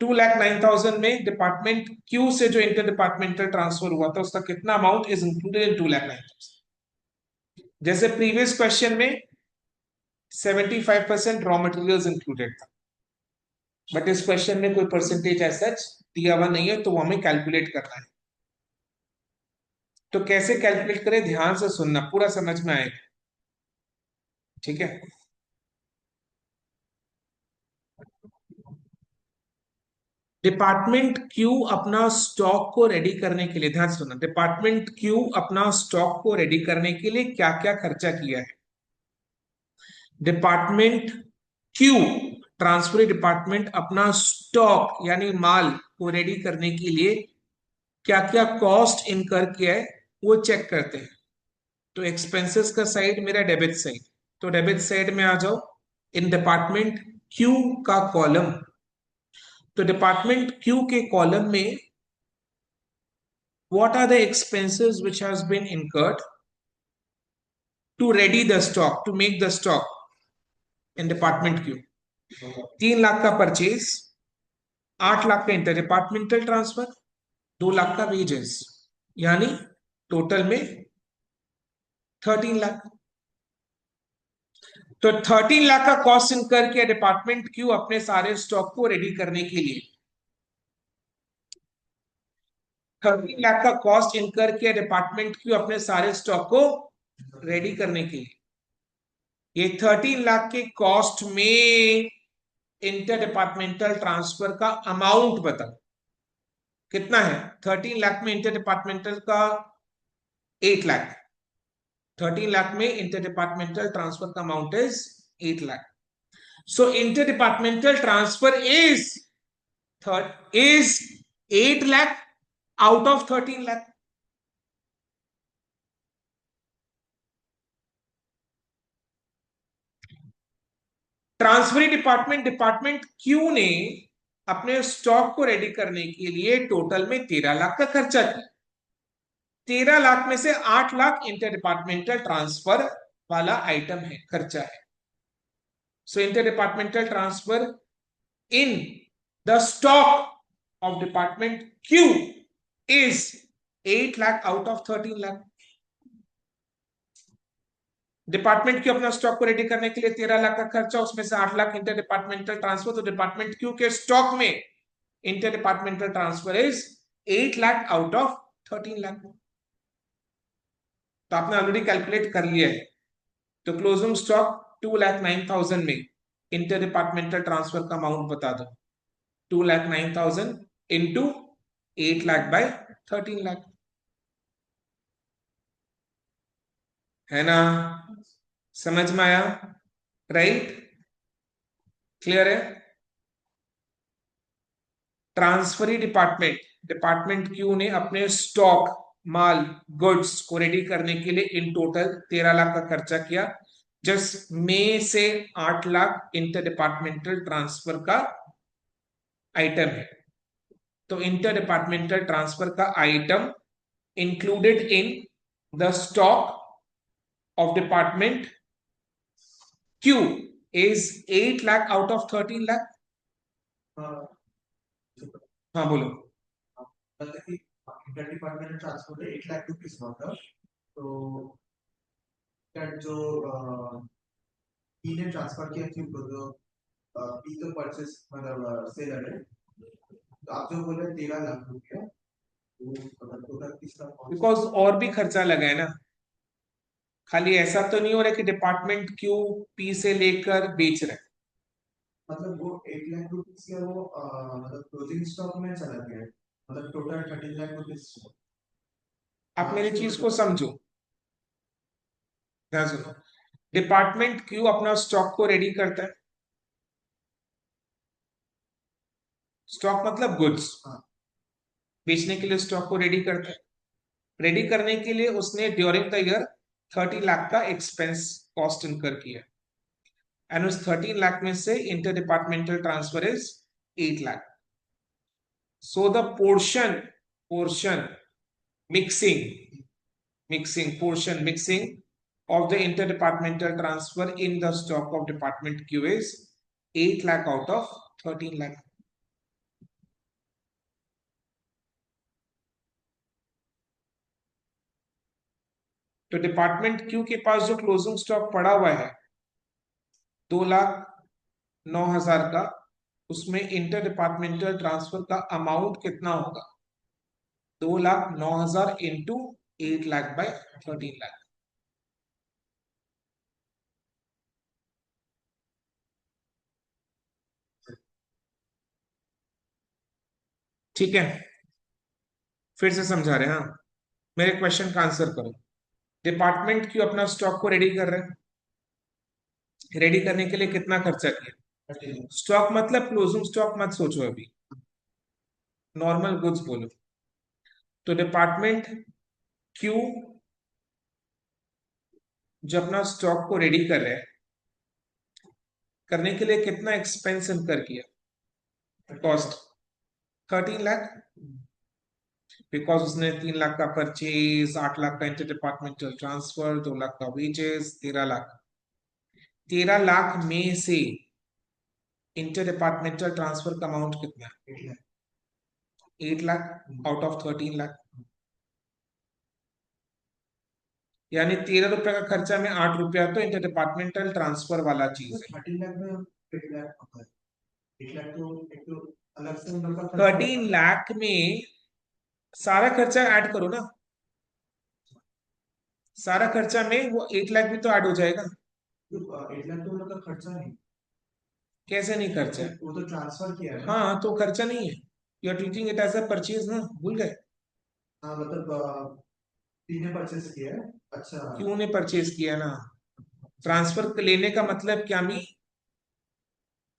2,09,000 में डिपार्टमेंट क्यू से जो इंटर डिपार्टमेंटल ट्रांसफर हुआ था उसका कितना अमाउंट इज इंक्लूडेड इन 2,09,000। जैसे प्रीवियस क्वेश्चन में 75% रॉ मटेरियल्स इंक्लूडेड था, बट इस क्वेश्चन में कोई परसेंटेज ऐसा दिया हुआ नहीं है, तो वो हमें कैलकुलेट करना है। तो कैसे कैलकुलेट करें, ध्यान से सुनना, पूरा समझ में आएगा, ठीक है। डिपार्टमेंट क्यू अपना स्टॉक को रेडी करने के लिए, ध्यान से सुनना, डिपार्टमेंट क्यू अपना स्टॉक को रेडी करने के लिए क्या क्या खर्चा किया है। डिपार्टमेंट क्यू, ट्रांसफरी डिपार्टमेंट अपना स्टॉक यानी माल को रेडी करने के लिए क्या क्या कॉस्ट इनकर किया है वो चेक करते हैं। तो एक्सपेंसेस का साइड मेरा डेबिट साइड, तो डेबिट साइड में आ जाओ, इन डिपार्टमेंट क्यू का कॉलम। तो डिपार्टमेंट क्यू के कॉलम में what are the expenses which has been incurred to ready the stock, to make the stock in department Q? 3 lakh का purchase, 8 lakh का inter departmental transfer, 2 lakh का wages, यानी total में 13 लाख। तो 13 लाख का कॉस्ट इनकर किया डिपार्टमेंट क्यू अपने सारे स्टॉक को रेडी करने के लिए। 13 लाख का कॉस्ट इनकर किया डिपार्टमेंट क्यू अपने सारे स्टॉक को रेडी करने के लिए। ये 13 लाख के कॉस्ट में इंटर डिपार्टमेंटल ट्रांसफर का अमाउंट बताओ कितना है। 13 लाख में इंटर डिपार्टमेंटल का 8 लाख, 13 लाख में इंटर डिपार्टमेंटल ट्रांसफर का amount is 8 lakh. So inter departmental transfer is 8 lakh out of 13 lakh. Transferee department Q ने अपने स्टॉक को रेडी करने के लिए टोटल में 13 लाख का खर्चा किया। 13 लाख में से 8 लाख इंटर डिपार्टमेंटल ट्रांसफर वाला आइटम है, खर्चा है। So inter departmental transfer in the stock of department Q is 8 lakh out of 13 lakh. Department Q अपना स्टॉक को रेडी करने के लिए 13 लाख का खर्चा, उसमें से 8 लाख इंटर डिपार्टमेंटल ट्रांसफर, तो डिपार्टमेंट क्यू के स्टॉक में inter departmental transfer is 8 lakh out of 13 lakh. तो आपने ऑलरेडी कैलकुलेट कर लिया है। तो क्लोजिंग स्टॉक 2,09,000 में इंटर डिपार्टमेंटल ट्रांसफर का अमाउंट बता दो। 2,09,000 इंटू 8 लाख बाय 13 लाख, है ना? समझ में आया? राइट, क्लियर है? ट्रांसफरी डिपार्टमेंट क्यू ने अपने स्टॉक माल गुड्स को रेडी करने के लिए इन टोटल 13 लाख का खर्चा किया। जस्ट में से 8 लाख इंटर डिपार्टमेंटल ट्रांसफर का आइटम है। तो इंटर डिपार्टमेंटल ट्रांसफर का item included in the stock of department Q is 8 lakh out of 13 lakh. हाँ बोलो. मतलब कि inter department transfer 8 lakh rupees होता, तो that जो ने ट्रांसफर किया क्यों, जो पी तो परचेस मतलब सेलर है, तो आप जो बोले 13 लाख रुपया, वो टोटल किसका, बिकॉज और भी खर्चा लगा है ना. खाली ऐसा तो नहीं हो रहा कि डिपार्टमेंट क्यू पी से लेकर बेच रहे. मतलब वो 8 लाख रुपीस का वो मतलब क्लोजिंग स्टॉक में चला गया है, मतलब टोटल 13 लाख रुपीस. आप मेरी चीज को समझो, ध्यान सुनो. डिपार्टमेंट क्यू अपना स्टॉक को रेडी करता है. स्टॉक मतलब गुड्स, बेचने के लिए स्टॉक को रेडी करता है. रेडी करने के लिए उसने ड्यूरिंग द ईयर 30 लाख का एक्सपेंस कॉस्ट इनकर किया, एंड उस 13 लाख में से inter departmental transfer is 8 lakh. So the portion mixing of the interdepartmental transfer in the stock of department Q is 8 lakh out of 13 lakh. तो डिपार्टमेंट क्यू के पास जो closing stock पड़ा हुआ है 2,09,000 का, उसमें इंटर डिपार्टमेंटल ट्रांसफर का अमाउंट कितना होगा? 2,09,000 इंटू 8 लाख बाय 13 लाख. ठीक है, फिर से समझा रहे हैं. हाँ, मेरे क्वेश्चन का आंसर करो. डिपार्टमेंट क्यू अपना स्टॉक को रेडी कर रहे हैं. रेडी करने के लिए कितना खर्चा किया? स्टॉक मतलब क्लोजिंग स्टॉक मत सोचो, अभी नॉर्मल गुड्स बोलो. तो डिपार्टमेंट क्यू जो अपना स्टॉक को रेडी कर रहे हैं, करने के लिए कितना एक्सपेंस इनकर किया? कॉस्ट 13 लाख, बिकॉज उसने 3 लाख का परचेज, 8 लाख का इंटर डिपार्टमेंटल ट्रांसफर, 2 लाख का वेजेस, 13 लाख. 13 लाख में से इंटर डिपार्टमेंटल ट्रांसफर का अमाउंट कितना है? 8 लाख आउट ऑफ 13 लाख. यानी 13 रुपए का खर्चा में 8 रुपया तो इंटर डिपार्टमेंटल ट्रांसफर वाला चीज है. 13 लाख में सारा खर्चा ऐड करो ना. सारा खर्चा में वो 8 लाख भी तो ऐड हो जाएगा. 8 लाख तो उनका खर्चा नहीं. कैसे नहीं खर्चा है? वो तो ट्रांसफर किया है. हाँ, तो खर्चा नहीं है. You are treating it as a purchase ना, भूल गए? हाँ मतलब तीन परचेस किया है. अच्छा, क्यों ने परचेज किया ना. ट्रांसफर लेने का मतलब क्या? मी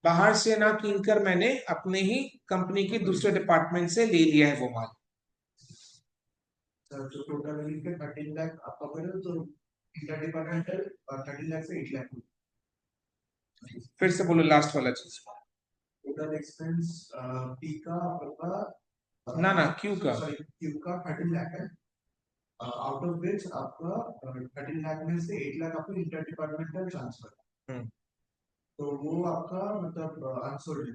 बाहर से ना कीन कर मैंने अपने ही कंपनी के दूसरे डिपार्टमेंट से ले लिया है वो माल. तो टोटल मिलकर 13 लाख आपका करो, तो इंटर डिपार्टमेंटल 13 लाख से 8 लाख. फिर से बोलो लास्ट वाला चीज. टोटल एक्सपेंस पी का आपका ना क्यू का, सॉरी क्यू का 13 लाख है, आउट ऑफ विच आपका 13 लाख में से 8 लाख आपको इंटर डिपार्टमेंटल ट्रांसफर, तो वो आपका मतलब अनसोल्ड है,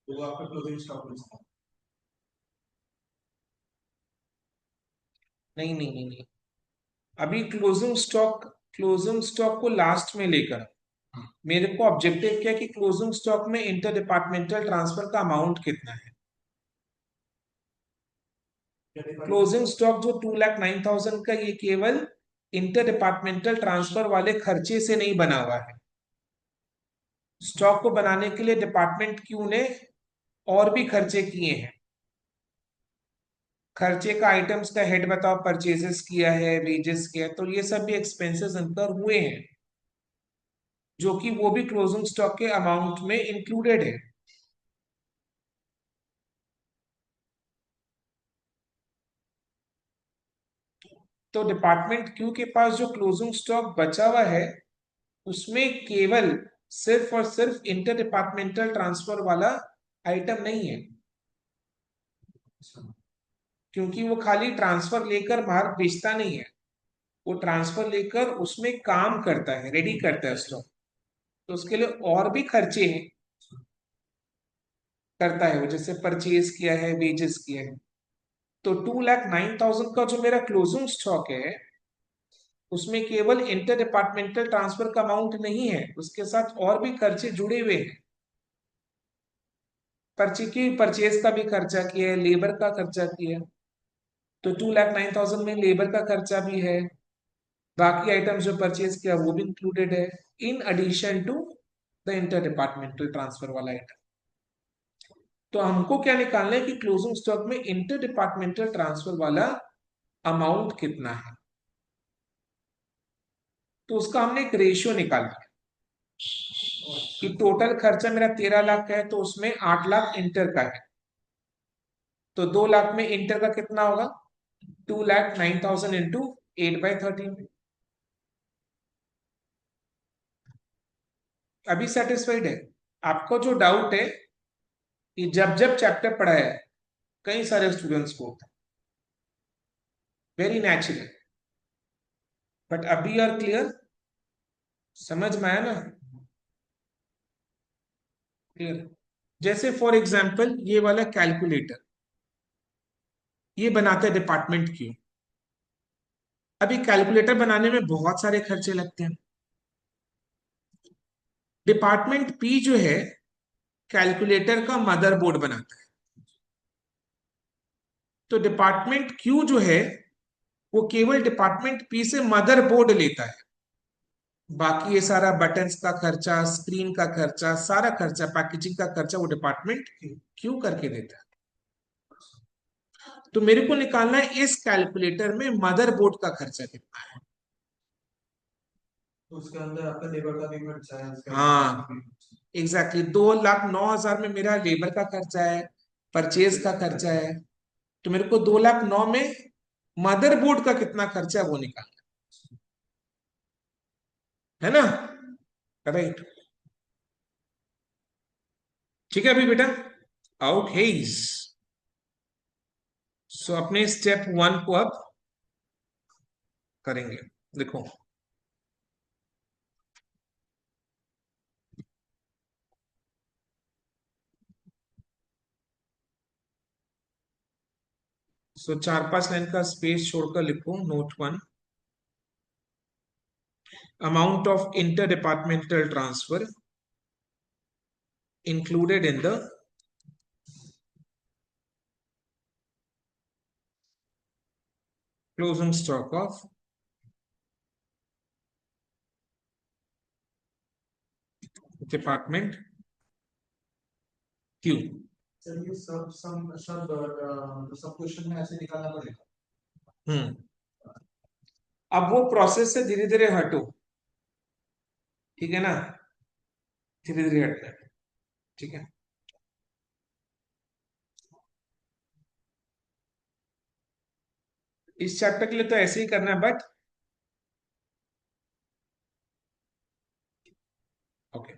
तो वो आपका क्लोजिंग स्टॉक है. नहीं. अभी क्लोजिंग स्टॉक को लास्ट में लेकर मेरे को ऑब्जेक्टिव क्या है कि क्लोजिंग स्टॉक में इंटर डिपार्टमेंटल ट्रांसफर का अमाउंट कितना है. क्लोजिंग स्टॉक जो 2,09,000 का, ये केवल इंटर डिपार्टमेंटल ट्रांसफर वाले खर्चे से नहीं बना हुआ है. स्टॉक को बनाने के लिए डिपार्टमेंट क्यू ने और भी खर्चे किए हैं. खर्चे का आइटम्स का हेड बताओ. परचेजेस किया है, वेजेस किया है, तो ये सब भी एक्सपेंसेस इनकर हुए हैं, जो कि वो भी क्लोजिंग स्टॉक के अमाउंट में इंक्लूडेड है. तो डिपार्टमेंट क्यू के पास जो क्लोजिंग स्टॉक बचा हुआ है, उसमें केवल सिर्फ और सिर्फ इंटर डिपार्टमेंटल ट्रांसफर वाला आइटम नहीं है, क्योंकि वो खाली ट्रांसफर लेकर माल बेचता नहीं है. वो ट्रांसफर लेकर उसमें काम करता है, रेडी करता है स्टॉक, तो उसके लिए और भी खर्चे हैं करता है वो, जैसे परचेज किया है, वेजेस किया है। तो 2,09,000 का जो मेरा क्लोजिंग स्टॉक है, उसमें केवल इंटर डिपार्टमेंटल ट्रांसफर का अमाउंट नहीं है, उसके साथ और भी खर्चे जुड़े हुए हैं। परचेज का भी खर्चा किया है, लेबर का खर्चा किया है। तो 2,09,000 में लेबर का खर्चा भी है, बाकी आइटम्स जो परचेज किया वो भी इंक्लूडेड है, in addition to the inter departmental transfer वाला आइटम। तो हमको क्या निकालना है कि क्लोजिंग स्टॉक में इंटर डिपार्टमेंटल ट्रांसफर वाला अमाउंट कितना है। तो उसका हमने एक रेशियो निकाला है कि टोटल खर्चा मेरा 13 लाख का है, तो उसमें 8 लाख इंटर का है। तो 2 लाख में इंटर का कितना होगा? 2,09,000 इंटू 8/13। अभी सेटिस्फाइड है? आपको जो डाउट है कि जब जब चैप्टर पढ़ा है कई सारे स्टूडेंट्स को होता है, वेरी नेचुरल, बट अभी आर क्लियर, समझ में आया ना? क्लियर। जैसे फॉर एग्जांपल ये वाला कैलकुलेटर, ये बनाता है डिपार्टमेंट क्यू। अभी कैलकुलेटर बनाने में बहुत सारे खर्चे लगते हैं। डिपार्टमेंट पी जो है कैलकुलेटर का मदरबोर्ड बनाता है, तो डिपार्टमेंट क्यू जो है वो केवल डिपार्टमेंट पी से मदरबोर्ड लेता है। बाकी ये सारा बटन्स का खर्चा, स्क्रीन का खर्चा, सारा खर्चा, पैकेजिंग का खर्चा वो डिपार्टमेंट क्यू करके देता है। तो मेरे को निकालना है इस कैलकुलेटर में मदरबोर्ड का खर्चा कितना है। तो उसके अंदर आपका लेबर का भी खर्चा है, हाँ एग्जैक्टली, 2,09,000 में मेरा लेबर का खर्चा है, परचेज का खर्चा है। तो मेरे को 2,09,000 में मदरबोर्ड का कितना खर्चा है वो निकालना है ना? राइट। ठीक है अभी बेटा, ओके। सो अपने स्टेप 1 को अब करेंगे। देखो, सो 4-5 लाइन का स्पेस छोड़कर लिखो note 1, amount of inter departmental transfer included in the closing stock of department Q। Sir ये सब क्वेश्चन में ऐसे निकालना पड़ेगा। अब वो प्रोसेस से धीरे धीरे हटो, ठीक है ना? धीरे धीरे हटना है, ठीक है? इस चैप्टर के लिए तो ऐसे ही करना है, बट ओके।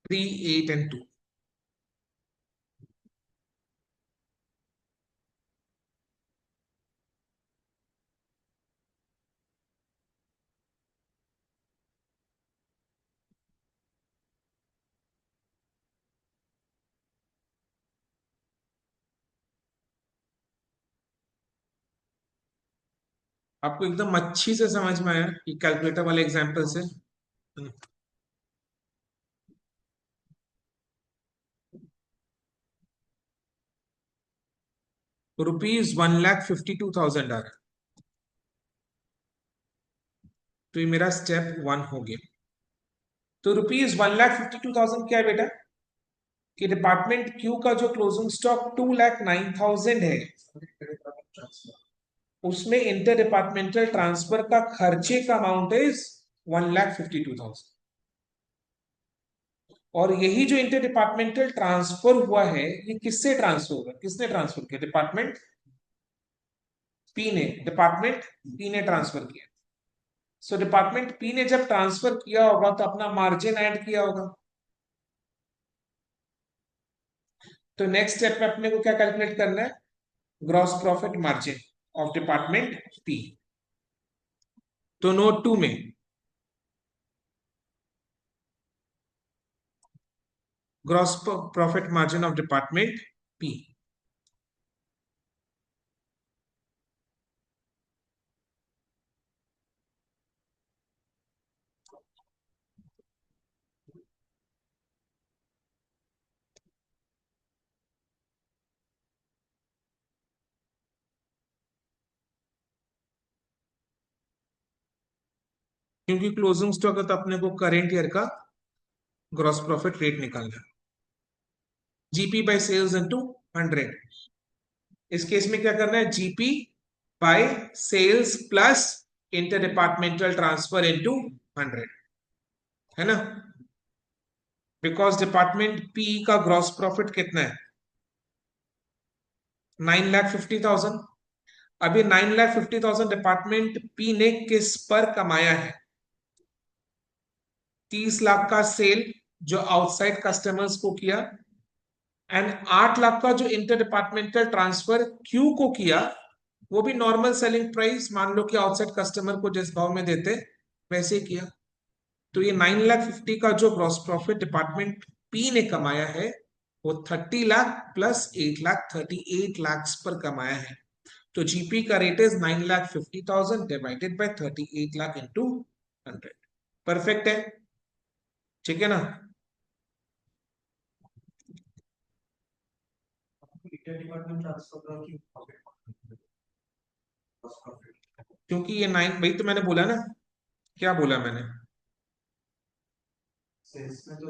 Three, 8 and 2। आपको एकदम अच्छी से समझ में आया कि कैलकुलेटर वाले एग्जाम्पल से? ₹1,52,000 आ रहा है, तो ये मेरा स्टेप 1 हो गया। तो ₹1,52,000 क्या है बेटा? कि डिपार्टमेंट क्यू का जो क्लोजिंग स्टॉक 2,09,000 है, उसमें इंटर डिपार्टमेंटल ट्रांसफर का खर्चे का अमाउंट इज 1,52,000। और यही जो इंटर डिपार्टमेंटल ट्रांसफर हुआ है, ये किससे ट्रांसफर हुआ, किसने ट्रांसफर किया? डिपार्टमेंट पी ने, डिपार्टमेंट पी ने ट्रांसफर किया। सो डिपार्टमेंट पी ने जब ट्रांसफर किया होगा तो अपना मार्जिन ऐड किया होगा। तो नेक्स्ट स्टेप में अपने को क्या कैलकुलेट करना है? Gross profit margin of department P. तो नोट 2 में gross profit margin of department P, क्योंकि क्लोजिंग स्टॉक है तो अपने को करेंट ईयर का ग्रॉस प्रॉफिट रेट निकालना है। GP by sales into 100। इस केस में क्या करना है? GP by sales plus inter departmental transfer into 100, है ना? बिकॉज डिपार्टमेंट पी का ग्रॉस प्रॉफिट कितना है? 9,50,000। अभी 9,50,000 डिपार्टमेंट पी ने किस पर कमाया है? 30 लाख का सेल जो आउटसाइड कस्टमर्स को किया, एंड 8 लाख का जो इंटर डिपार्टमेंटल ट्रांसफर क्यू को किया, वो भी नॉर्मल सेलिंग प्राइस मान लो कि आउटसाइड कस्टमर को जिस भाव में देते वैसे ही किया। तो ये 9,50,000 का जो ग्रॉस प्रॉफिट डिपार्टमेंट पी ने कमाया है, वो 30 लाख प्लस 8 लाख, 38 लाख पर कमाया है। तो जीपी का rate is 9,50,000 divided by 38 lakh into 100। Perfect है, ठीक है ना? इंटर डिपार्टमेंट ट्रांसफर का की प्रॉफिट, क्योंकि ये 9, वही तो मैंने बोला ना, क्या बोला मैंने? सेल्स में तो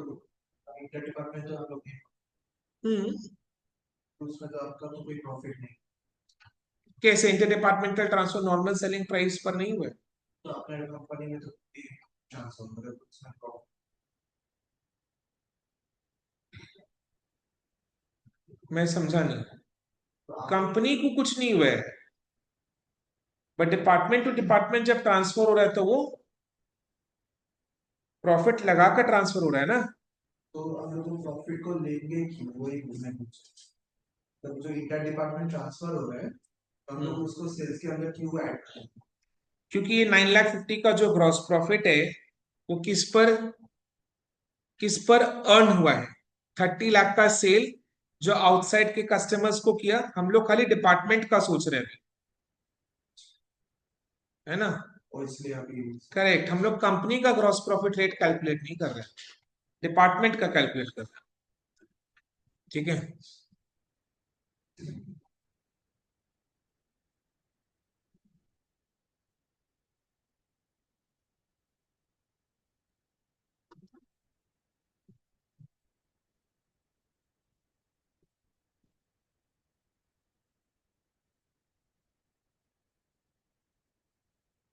इंटर डिपार्टमेंट तो आप लोग हम्म। उसमें तो आपका तो कोई प्रॉफिट नहीं, कैसे? Inter departmental transfer normal selling price पर नहीं हुआ है? तो अपने कंपनी में तो ट्रांसफर मतलब उसमें प्रॉफिट। मैं समझा नहीं। तो आप कंपनी को कुछ नहीं हुआ है, बट डिपार्टमेंट टू डिपार्टमेंट जब ट्रांसफर हो रहा है तो वो प्रॉफिट लगाकर ट्रांसफर हो रहा है ना। तो हम लोग प्रॉफिट को लेंगे क्यों, वही मैं पूछ, तो जो इंटर डिपार्टमेंट ट्रांसफर हो रहा है तो हम लोग उसको सेल्स के अंदर क्यों ऐड करें? क्योंकि ये 9,50,000 का जो ग्रॉस प्रॉफिट है, वो किस पर अर्न हुआ है? 30 लाख का सेल जो आउटसाइड के कस्टमर्स को किया। हम लोग खाली डिपार्टमेंट का सोच रहे हैं, है ना? और इसलिए अभी करेक्ट। हम लोग कंपनी का ग्रॉस प्रॉफिट रेट कैलकुलेट नहीं कर रहे हैं, डिपार्टमेंट का कैलकुलेट कर रहे हैं, ठीक है?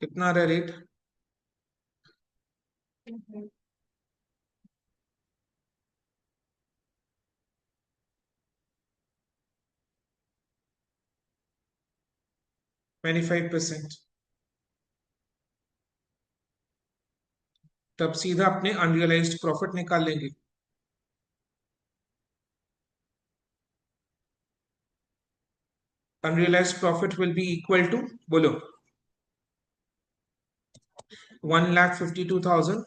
कितना रहा रेट? 25%। तब सीधा अपने अनरियलाइज्ड प्रॉफिट निकाल लेंगे। Unrealised profit will be equal to, बोलो, 1,52,000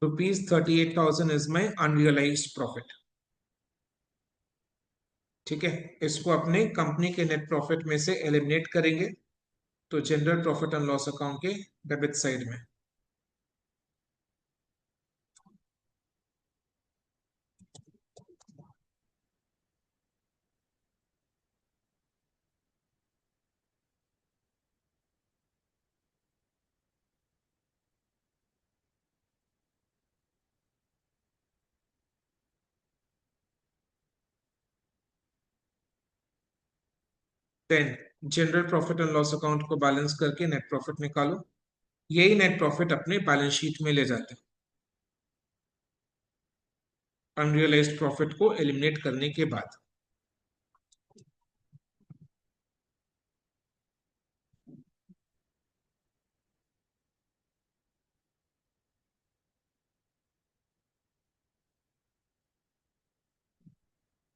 ₹38,000 इज माई अनरियलाइज्ड प्रॉफिट। ठीक है, इसको अपने कंपनी के नेट प्रॉफिट में से एलिमिनेट करेंगे, तो general profit and loss account के डेबिट साइड में। Then general profit and loss account को बैलेंस करके नेट प्रॉफिट निकालो। यही नेट प्रॉफिट अपने बैलेंस शीट में ले जाते हैं अनरियलाइज्ड प्रॉफिट को एलिमिनेट करने के बाद।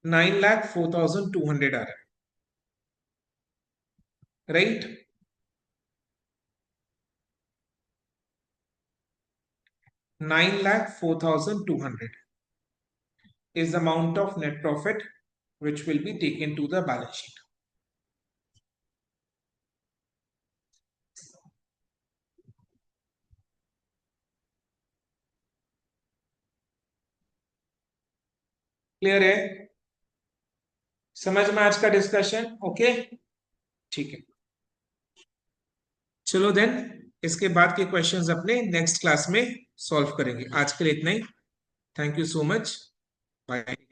$9,04,200 आ रहा है, right. 9,04,200 is the amount of net profit which will be taken to the balance sheet. Clear है? समझ में आज का डिस्कशन? ओके, ठीक है। चलो देन इसके बाद के क्वेश्चंस अपने नेक्स्ट क्लास में सॉल्व करेंगे। आज के लिए इतना ही। Thank you so much, bye.